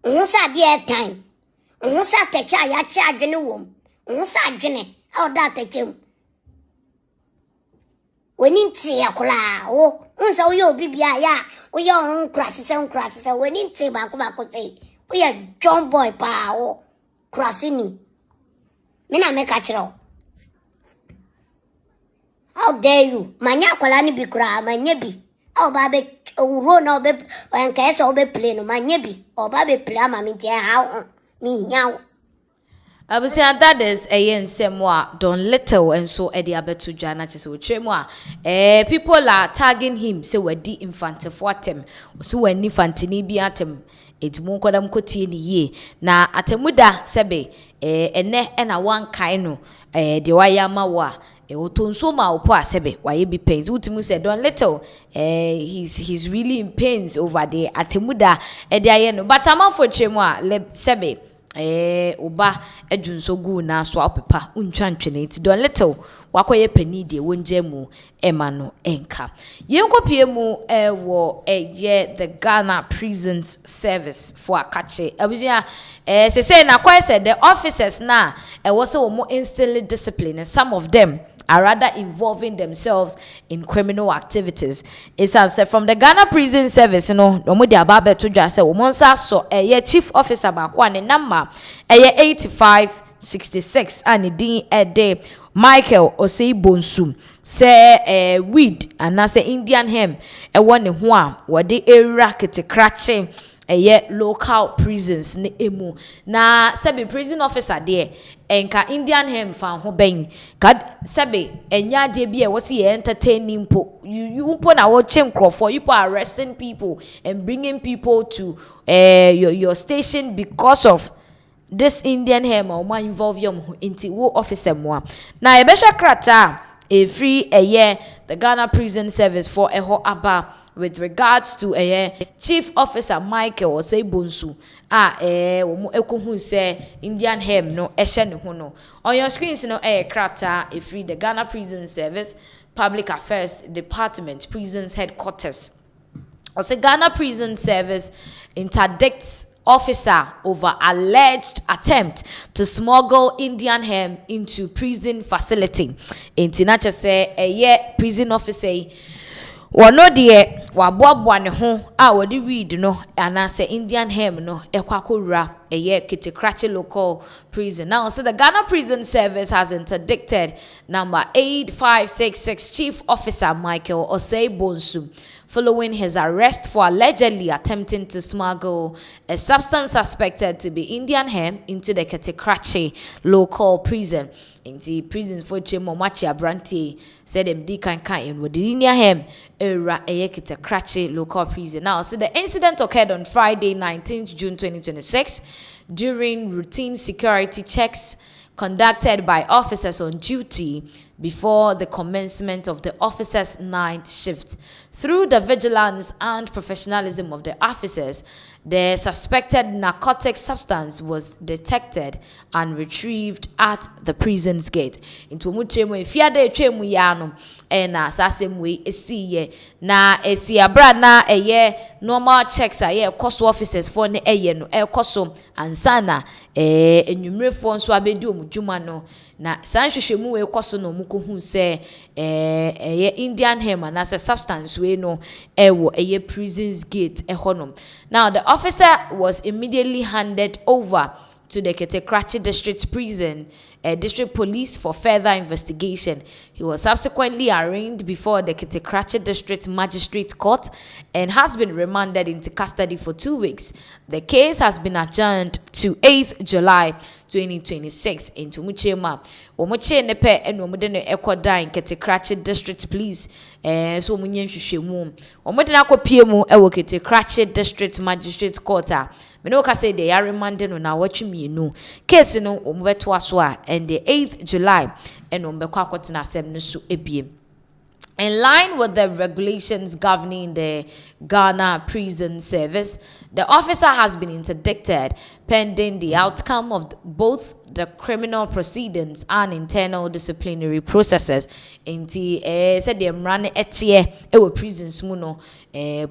Unsa dear time. Unsa techa ya cha adwene wom. Unsa adwene. How that techem. Woni nti akola wo. Unsa wo yo bibia ya. Wo yo nkrase woni nti ba ko sei. Wo ya John boy pa wo. Krase ni. Me na me ka kire. How dare you? Manya akola ni bi kura manya bi. Oh, baby, oh, no, baby, and case all be plain, my nibby, or baby, play, mammy, how me now. I was saying that is a yen semwa don little and so Eddie Abetu Jana so chemwa. People are tagging him, say we're the infant of watem, so when infantini be atem. It's munkodam koti ni ye na Atemuda sebe ene ena wan kaino de wayama wa otonso ma opo asebe waye be pains utimu said don little he's really in pains over there Atemuda de aye no but am for chemu a sebe oba edunso gu na so apepa untwantwene ti don little wakoye pani de wonje mu ema no enka yenkopie mu wo ye the Ghana Prisons Service for akache abuja se say na kwai said the officers na was so more instill discipline and some of them are rather involving themselves in criminal activities. It's answered from the Ghana Prison Service, no mo dia ba beto dwa say omonsa so chief officer ba kwa ne number 8566 and din day Michael Osei Bonsum say weed and say Indian hemp won ne ho a wode era ketekrache local prisons ne emu na sebe prison officer there enka Indian hemp fan ho ben ka sebe enya de bia wo se entertaining po you po na wo chenkrofo you are arresting people and bringing people to your station because of this Indian hemp or ma involve yom into wo officer mo na e be hwa krata free the Ghana Prison Service for ho aba with regards to Chief Officer Michael Osei Bonsu wo ekohu say Indian hemp no ehye ne ho no on your screens no krata free the Ghana Prison Service Public Affairs Department Prisons Headquarters also Ghana Prison Service interdicts officer over alleged attempt to smuggle Indian hemp into prison facility. Intinacha say prison officer wano de waboaboa ne ho wodi weed no anase Indian hemp no ekwakora Kitikrachi local prison. Now so the Ghana Prison Service has interdicted number 8566 Chief Officer Michael Osei Bonsu following his arrest for allegedly attempting to smuggle a substance suspected to be Indian hemp into the Kitikrachi local prison. In the prisons for Chimomachi Abranti said MD kan in with the Indian hemp era Kitikrachi local prison. Now so the incident occurred on Friday 19th June 2026 during routine security checks conducted by officers on duty before the commencement of the officers' night shift. Through the vigilance and professionalism of the officers, the suspected narcotic substance was detected and retrieved at the prison's gate. Into muchemo ifiade etwemu ya no na asasem we esiye na esiabra na normal checks koso officers for ne no koso ansana enwumrefo nso abedi omudwuma no na sanhwehwemu we koso no mukohu se Indian hemp and as a substance we no ewo prison's gate ehonom. Now the officer was immediately handed over to the Kitikrachi District Prison, District Police for further investigation. He was subsequently arraigned before the Kitikrachi District Magistrate Court and has been remanded into custody for 2 weeks. The case has been adjourned to 8th July 2026 into Muchema. Omoche nepe enomude no ekoda in Kitikrachi District Police so munye hwehwemu. Omode na akopie mu ewo Kitikrachi District Magistrate Court a me ka say they are remanded no na watchemienu. Case no omobeto aso a and the 8th July and ombekwa akotena asem no so ebiem. In line with the regulations governing the Ghana Prison Service, the officer has been interdicted pending the outcome of both the criminal proceedings and internal disciplinary processes. Inti said the run prisons muno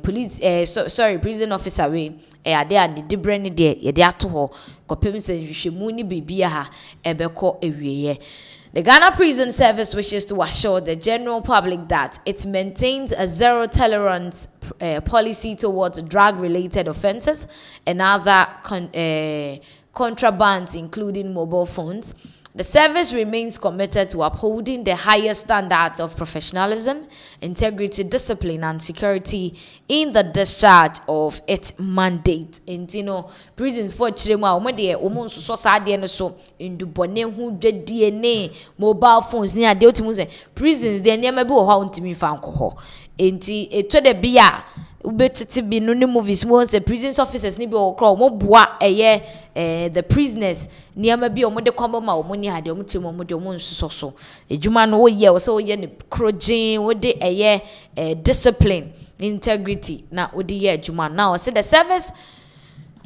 police prison officer we ade and the brand de ye de ato ho kopem se hwehwemu ni bibia ha ebeko ewieye. The Ghana Prison Service wishes to assure the general public that it maintains a zero tolerance policy towards drug-related offenses and other contrabands, including mobile phones. The service remains committed to upholding the highest standards of professionalism, integrity, discipline, and security in the discharge of its mandate. And you know, prisons for children, so indubone who DNA, mobile phones near the prisons, they never be how to me found. Enti eto de bia ubetiti bi no ne movies mo say prisons officers ni bi okro mo boa the prisoners niama bi omo de kwamba ma omo ni ade omo chemo omo de omo nsuso so ejuma no wo ye wo say wo ye ne krojin wo de discipline integrity na wo de ye ejuma now say the service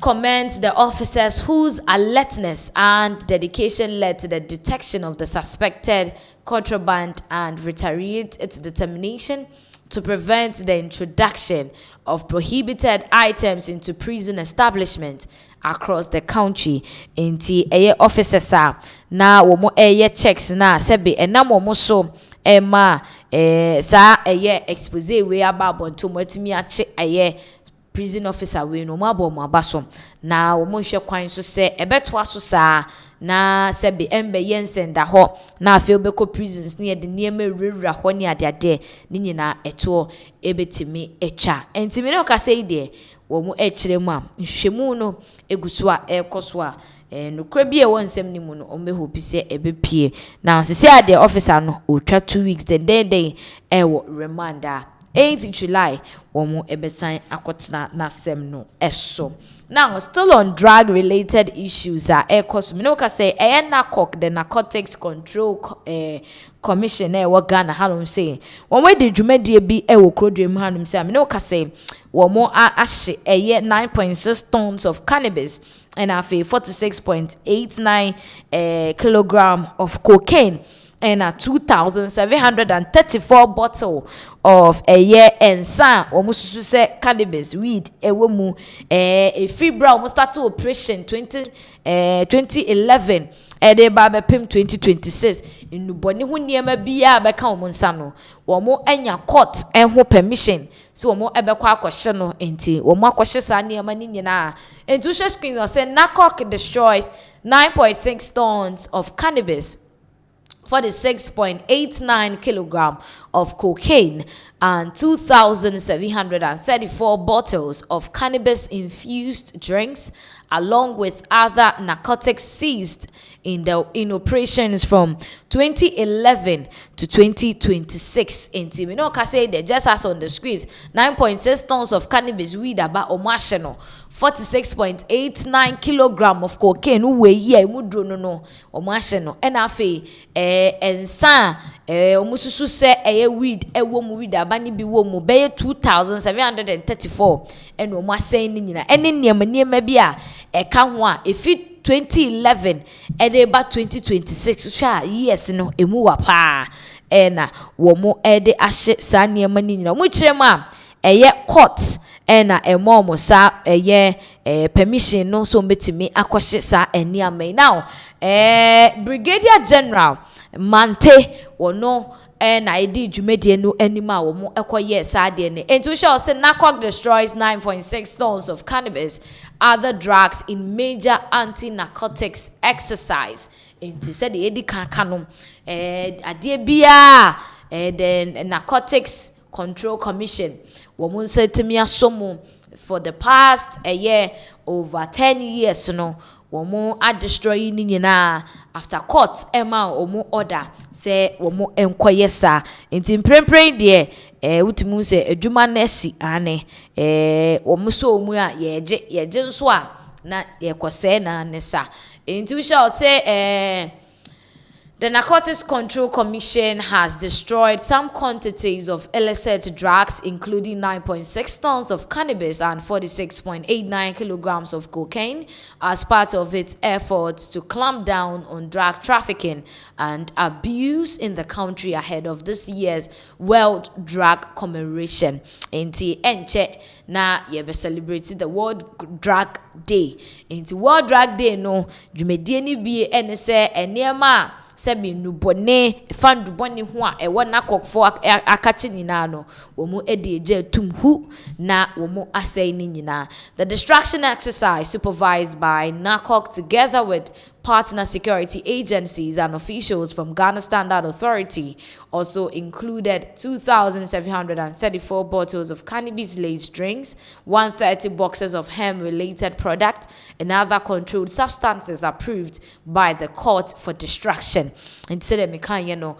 commends the officers whose alertness and dedication led to the detection of the suspected contraband and reiterates its determination to prevent the introduction of prohibited items into prison establishments across the country. Inti officers na womo checks na sebe enam womo so ma sa expose we ababo nto matimi ache prison officer we no mabo mo abaso na womo hwe kwan so se ebeto aso saa na sebe embe yensen da ho na afi obeko prisons ne de niema rewura ho ne adeade ni nyina eto ebetimi etwa entimi no ka sei de womo ekiremu a nhwehwemu no eguso a ekoso a nukura bi e wonsem ni mu no ombehopi se ebepie na sese ade officer no otwa 2 weeks den ewo reminder 8th July womo ebesan akotena na sem no eso. Now, still on drug-related issues, cause me no ka say NACOC, the Narcotics Control Commission, what Ghana halom say. One way the Jumedie be wo krodrem hanum say me no ka say one more ashe 9.6 tons of cannabis and a 46.89 kilogram of cocaine and a 2,734 bottle of a year and san almost say cannabis weed mu a fibra almost started operation 2011 de ba pim 2026 in boni hu niema bia be ka omonsa no wo mo anya court ho permission so wo mo ebekwa akwhye no enti wo mo akwhye sa niema ni nyina enti wo screen say NACOC destroys 9.6 tons of cannabis, 46.89 kilogram of cocaine and 2,734 bottles of cannabis-infused drinks, along with other narcotics seized in operations from 2011 to 2026. In Timino Kase, they just as on the screens, 9.6 tons of cannabis weed about omasheno. 46.89 kilogram of cocaine uwe ye mudro no omasheno enafe ensa omususu se weed ewo mu weed abani bi wo mu be 2,734 ene omasen ni nyina ene niema bi a eka ho a efi 2011 ede ba 2026 hwa years no emu wa pa ena wo mu ede ahye sa niema ni nyina mu kirem a court ena emomo sa permission no so betimi akwhye sa eniamai. Now Brigadier General Mante wono na edi dwumedie no anima wo mo ekoye sa de ne enti we shall say NACOC destroys 9.6 tons of cannabis, other drugs in major anti-narcotics exercise. Enti said the edi kan no ade bia the Narcotics Control Commission womun said to me asomo for the past a year over 10 years no womu a destroy ni nyina after court ema womu order say womu enkoye sa enti mprempren de utimu se adwuma na si ane womu so omu a yeje nso a na yekose na ne sa enti we shall say the Narcotics Control Commission has destroyed some quantities of illicit drugs, including 9.6 tons of cannabis and 46.89 kilograms of cocaine, as part of its efforts to clamp down on drug trafficking and abuse in the country ahead of this year's World Drug Commemoration. Inti enche na yebe celebrated the World Drug Day. Inti World Drug Day no, jumedie ni bi ene se eniema sebi nubone fandu boni ho a ewo nakokfo akachi nyina no womu edi eje tumhu na womu asai ni nyina. The destruction exercise, supervised by NACOC together with partner security agencies and officials from Ghana Standard Authority, also included 2,734 bottles of cannabis-laced drinks, 130 boxes of hemp-related products, and other controlled substances approved by the court for destruction. And said me kan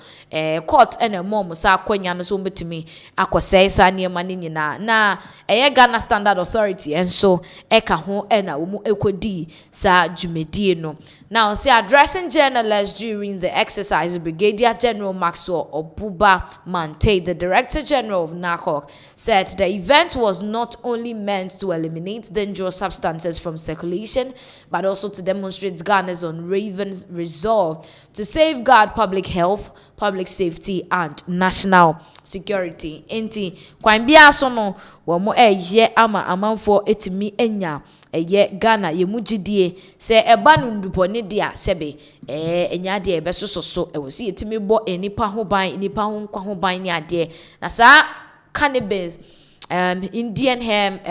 court and a mom sa kwanya no so betimi akosai sa niema ni nyina na Ghana Standard Authority and so eka ho na wo mu ekodi sa dwumedie no. Now, see, addressing journalists during the exercise, Brigadier General Maxwell Obuba Mante, the Director General of NACOC, said the event was not only meant to eliminate dangerous substances from circulation, but also to demonstrate Ghana's unwavering resolve to safeguard public health, public safety, and national security. Enti, kwambia sono wamo ye ama amanfo etimi enya ye Ghana ye mugidie se eba no ndupone dia sebe enya de ebe soso e wosi etimi bo enipa ho ban enipa ho nkwa ho ban ni ade na sa cannabis Indian hemp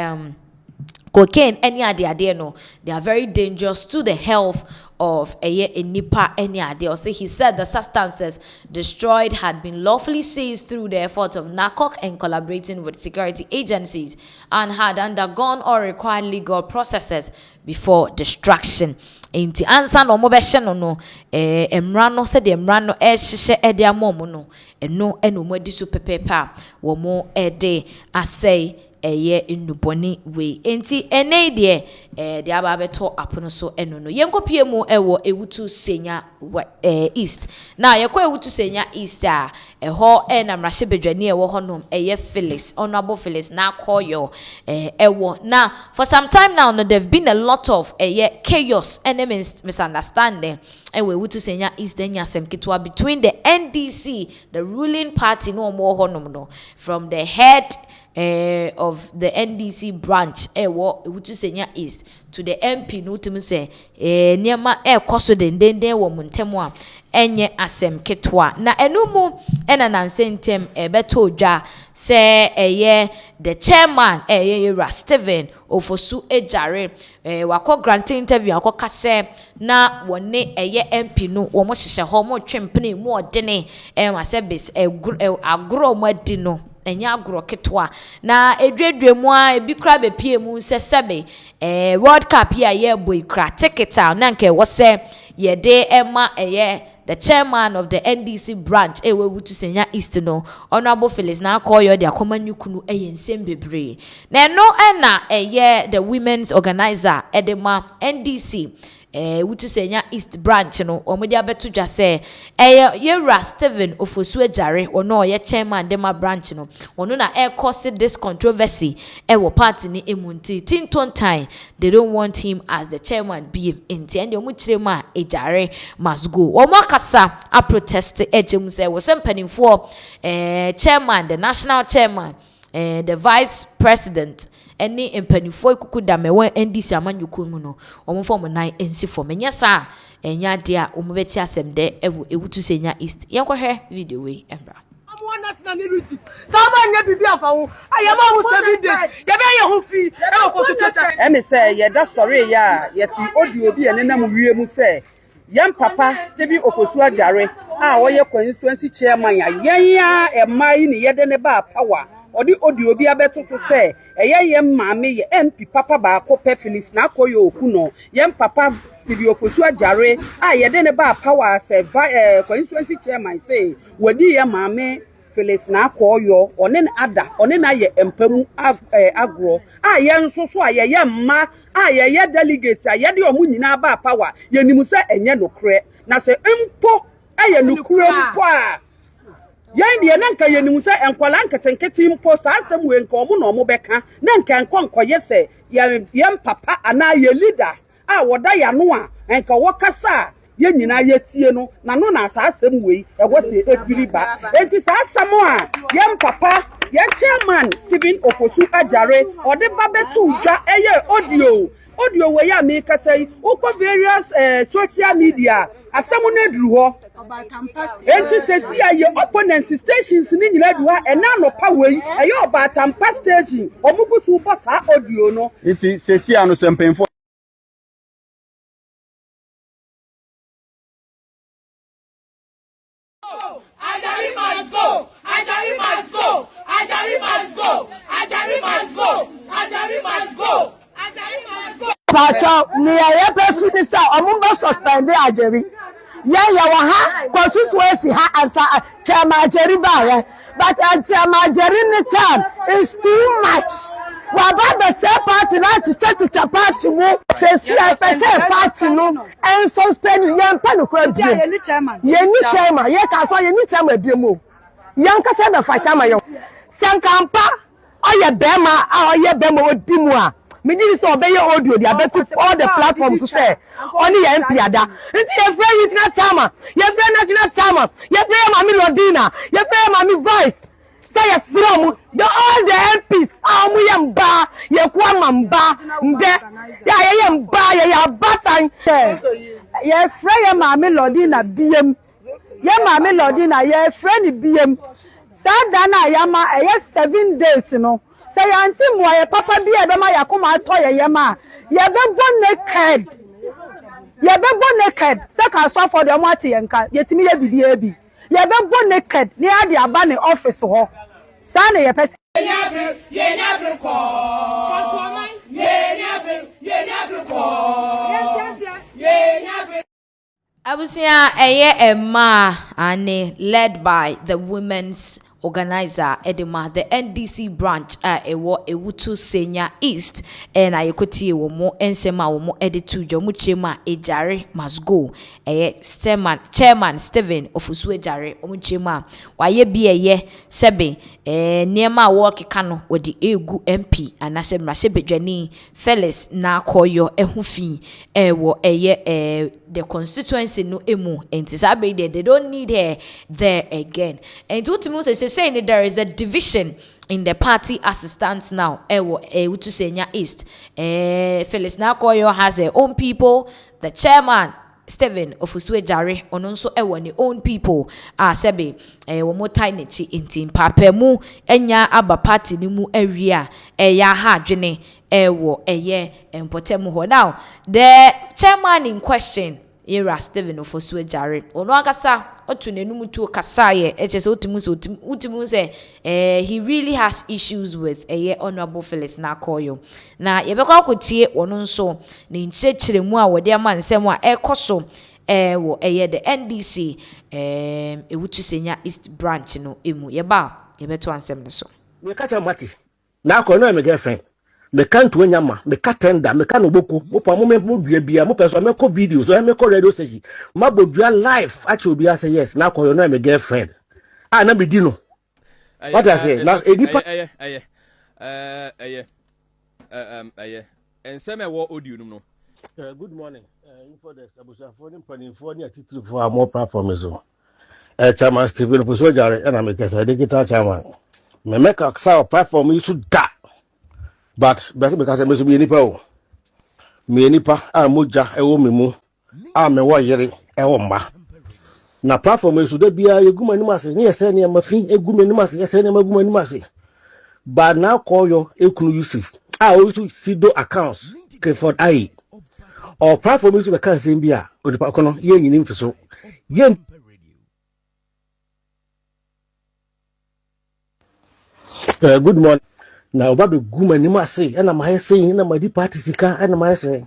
cocaine any ade no, they are very dangerous to the health of a nipa any idea. Also, he said the substances destroyed had been lawfully seized through the efforts of NACOC and collaborating with security agencies and had undergone all required legal processes before destruction. Inti ansa no mo behye no emra no se de emra no ehye ede amom no eno eno mo adi so pepepa wo mo ede asay eye induboni we enti ene de de aba beto apono so eno no yenkopie mu ewo ewutu senya east na yekọ ewutu senya east a eho na mrahye bedwani ewo honom eye Phyllis honorable Phyllis na koyo ewo na for some time now no there've been a lot of chaos and misunderstanding ewo ewutu senya east enya semketwa between the NDC, the ruling party no more honom no, from the head of the NDC branch which is Senya East to the MP no to say niema koso den wo muntemu a enye asem ketwa na enumu ena nansentem beto odwa se the chairman Ra Steven Ofosu Ejare wako grant interview akoka se na wone MP no wo mo hihye ho mo twempene mu odene masebis agro mo adi no enya agro ketwa na edwedwemu a ebikra bepie mu sesebe World Cup ya ye boy kra ticket na nke wo se ye de ema the chairman of the NDC branch we wutu senya East no honorable Phyllis na call you the akomanyukunu ensem bebre na no na the women's organizer edema NDC wutu senya East branch no omodi abeto dwa se Ra Steven Ofosu Ejare ono ye chairman dema branch no ono na cause this controversy wo party ni emunti tinton time they don't want him as the chairman BM enti and omu chirema Ejare must go omo kasa a protest ejem se wo sempanimfo chairman, the national chairman, the vice president any empanifo ikuku da mewe NDC amanyuku mu no omo form 9 ensi form enya sa enya dia omo beti asem de ewutu senya East yenkwohwe video we embra national unity sama nya bibi afawo ayama wo 7 days ye be ye ho fi e ko to me say ye da sorry ya ye ti odi obi ene na mu wie mu say yam papa Stephen Ofosu Ejare a wo ye constituency chairman ya yen emai ni ye de ne ba power odi obi abeto so say yem maame ye MP papa ba ko Phyllis na koyo okuno yem papa Stephen Ofosu Ejare a ye de ne ba power say constituency chairman say wodi ye maame Phyllis na koyo one na ye empamu agro a ye nso so a ye mma a ye delegates a ye de omu nyina ba power ye nimu say enye nokre na say mpo aye nokre mpo a yan de na nka ye nimu say enkwala nketenkete mpo sa asem we nka omu na omu beka na nka nkonkoye say ye papa ana ye leader a woda ya no a nka wokasa ye nyina ye tie no na no na asasem we ego se efiri ba enti sa asamo a ye papa ye chairman Stephen Ofosu Ejare ode ba betu udwa audio we ya me kasai uko various social media asamo na duru ho enti se si aye opponent stations ni nyina duha ena no pa we aye obatampa station omubusu bo sa audio no enti se si anu sempemfo Pacho ni ya person minister omumba suspend Ajeri ya wa ha constituency ha ansa chairman Ajeri ba but chairman Ajeri ni term is too much Wababa se party na chicha party mo se si se party no en so spend yan pa no kwa bi ye ni chairman ye ka so ye ni chairman bi mo yan ka se be fa chairman yo sankampa oye bema oye bema odi mu a me di so obeye audio dia betu all the platforms to say oni ye MP ada nti ye free international chairman ye free national chairman ye free mami Lodina ye free mami Vice say yes from the all the MPs amu yamba ye kwa mba nde ya ye mba ye ya batan ye free ye mami Lodina biem ye mami Lodina ye free ni biem sada na yama 7 days no say aunty mo ye papa bi e be ma yakoma to ye yema ye be bo naked say ka so for the mati yenka yetimi ye bibie bi ye be bo naked ni ade aba ne office ho sa na ye pese ye nyabre ko koswoman ye nyabre ko ye nyabre Abusia eye Emma ane led by the women's organizer Edema the NDC branch ewo ewutu Senior East na yekoti wo mo ensema wo mo editu dwomu chema ejare must go chairman Steven ofusu ejare omu chema waye bi eye sebe niema wo keka no wodi egu MP anase mrahye bedwani Felix na koyo ehufi ewo eye the constituency no emu entisabe they don't need her there again and ultimately saying there is a division in the party as it stands now to Senior East Felix Nakoyo has her own people, the chairman Steven Ofusue Jare ononso ne own people sebe wo mo tiny chi intin papemu enya aba party ni mu area ya ha dwene wo empotemu ho. Now the chairman in question era Steven Ofusue Jare ono agasa otu nenum tu kasaye echese utimu say he really has issues with honorable Felix Nakoyo na yebekwa akotie ono nso ne nchechiremu a wode ama nsem a ekoso wo the NDC ewutu Senior East branch no emu yebeto ansem ne so me kacha mati na Nakoyo no me girlfriend me can't win yama, me can't tender, me can't boku, mopa moment move be a person, me co videos, or me co radio station. My boy life actually be I say yes, Nakoyo no me girlfriend. Ah, na be dino. What I say? Now and some what audio no. Good morning. For the Sabusa for the California title for more platforms. Chairman Stephen Pusojare and I'm a digital chairman. Me make a platform you should that. But because I must be nipa me nipa moja ewo memu me wo yere ewo mba na platform esu de bia eguma anim ase ne yese ne mafi eguma anim ase yese ne maguma anim ase ba na Nakoyo ekunu Yusuf osu sido accounts Clifford ai or platform esu be kan se bia odipa kono ye nyini mfiso ye good morning. Na obabe guma ni mase na ma say na ma di party sika na ma say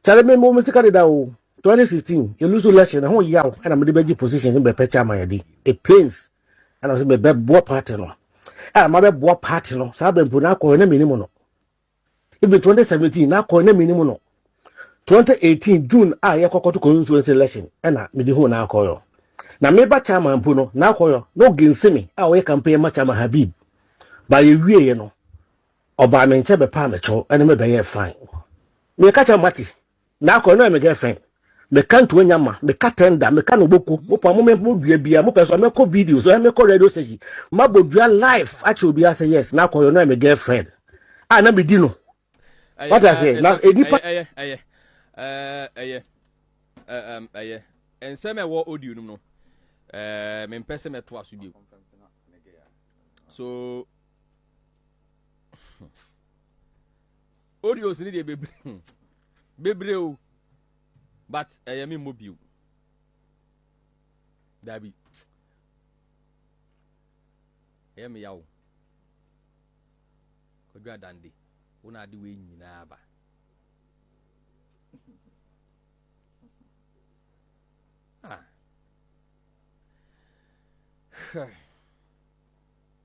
chale me mo sika de da o 2016 you lose election na ho yaw na me de beji positions in be pecha ma yadi a planes na so be bo party no ma be bo party no sa be mpu na Nakoyo na minimum no even 2017 na Nakoyo na minimum no 2018 June ye kokoto constituency election na me di ho na Nakoyo na me ba chairman mpu no Nakoyo no ginsemi we campaign ma chairman Habib ba ye wie no oba me nche be pa me cho ene me be ye fine me kacha mati Nakoyo no me girlfriend me can't win yama me ka tender me ka no boku mo pa mo me dua bia mo person me ko videos o me ko radio station ma bodua live actually be say yes Nakoyo no me girlfriend na be di no what I say na edipa and some what audio no me pese me to aso bi so audio ni de bebre o but me mobile dabi me yawo ko dwa dande una de we nyina ba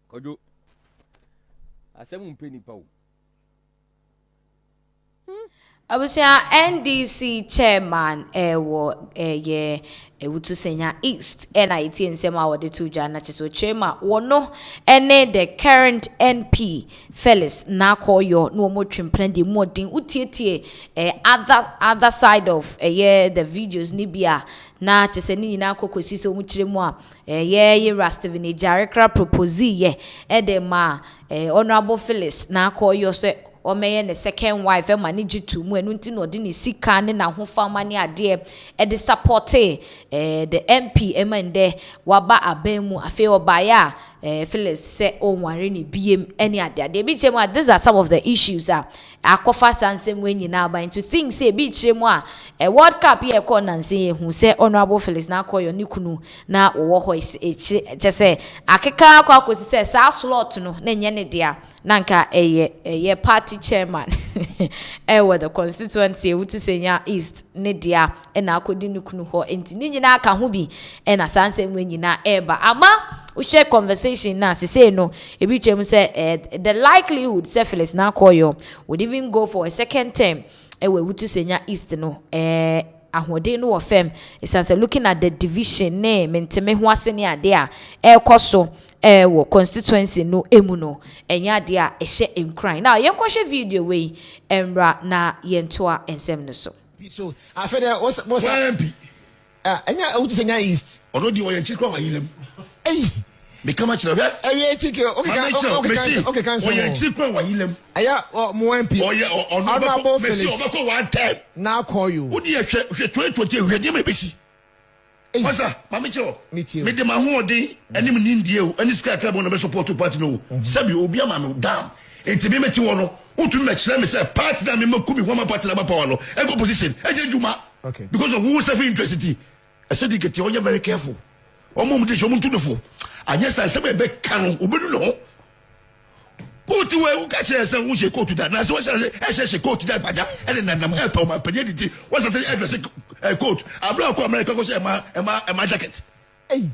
kojo asem mpeni pa o Abusia NDC chairman wo wutu senya East NIT nsema wode to jana chiso chairman wono ene the current NP Felix Nakoyo no mo twemprende modin utietie other side of the videos ni bia na chese ni nyina kokosi se omukire mu a ye Rastivini Jarekra propose ye edema honorable Felix Nakoyo se o meye ne second wife e manage to mu enu nti no de ne sika ne na ho fama ne ade e de support the MP emende waba abemu afi obaya Phyllis say o nware ne biem ene ade bi chemu these are some of the issues akofa sansem we nyina ba into things say bi chemu a World Cup ye ko nanse hu say honorable Phyllis na akoyo ne kunu na wo ho je say akeka akosi say sa slot no na nye ne dia nanka eye party chairman with the constituency wutu senya East ne dia na akodi ne kunu ho enti ni nyina aka ho bi na sansem we nyina eba ama we share conversation now say no ebi chem say the likelihood say Phyllis Nakoyo would even go for a second term we wutu senya East no ahode no ofem is looking at the division ne menteme ho ase ne ade a ekoso wo constituency no emu no enya ade a ehye enkran now yenkwohwe video we emra na yentoa ensem no so afede what's MP enya wutu senya East already o yenchi kwa yilem become a child. Okay, can Aya mo MP. Honorable Felix. One time. Now call you. Who dey 2020 we dey mebisi. Wasa, mama cho. Me dey ma ho odi, anim ni ndie o, ani sika club no be support to party no. Sabi obi ama me down. Enti me meti wo no, utu me kire me say party na me maku me homa party na ba power no. E go position, e dey juma. Okay. Because of who self interest. I said you get you very careful. Omo dey chomo tudofo. Anya say say be kan obenu no uti we u ka chere say u she coat that na so she coat that baja and na nam help o ma pede dit what's the address coat abla ko America go say ma jacket hey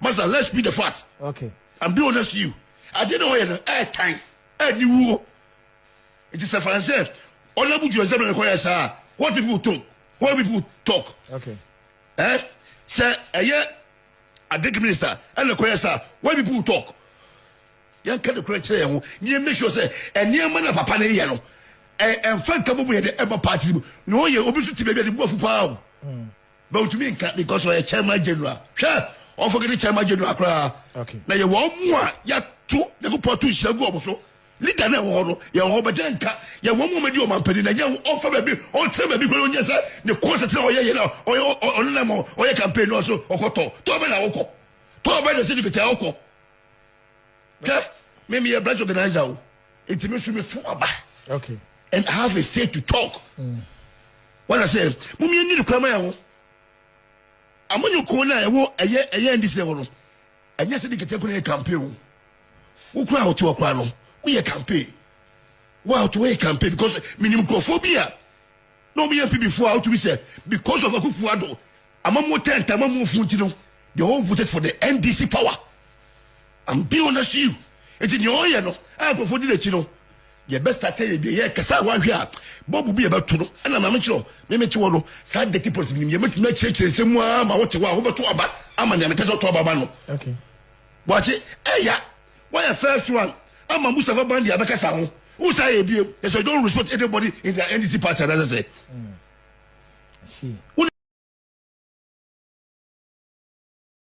masa let's be the fact okay and be honest to you I didn't know you time any wo it is a français olabu ju example ko yes what people talk okay say a big minister and the question why people talk yan can the correct you make sure say and near man papa na no and fan kabo we the ever party no ye obi so tibe be go fu pa but to me because we chairman general sure or forget the chairman general kra okay na ye wo mu a ya to the go portu shira go obo leader na wo no ye ho beje nka ye wo mu medi o mampani na ye offer baby o tell baby ko onye say ne concert na o ye na o na mo o ye campaign no so okoto to be na woko to be the city kete woko okay me a branch organizer o it me so me to aba okay and have a say to talk what I say mu me need krama ya wo amonyo ko na ye wo eye ndise wo no anya city kete ko na campaign wo kura ho ti wo kura no we a campaign. Wow, to a campaign because minimum phobia. No me MP before how to be said because of a kufuado. I'm a more 10 time I'm more funtino. They all voted for the NDC power. I'm being honest to you. It's in your ear, no. I go for the chino. Your best I tell you, yeah, Kasa one here. Bob will be about to know. And I'm sure. Maybe to know. Sad the people you make change the same way. I want to over to about. I'm an amateur to about. Okay. Watch it. Hey, yeah. Why a first one? I'm a Mustafa Bandi Abakasa. Who say so I don't respect anybody in the NDC party, as I say. I see.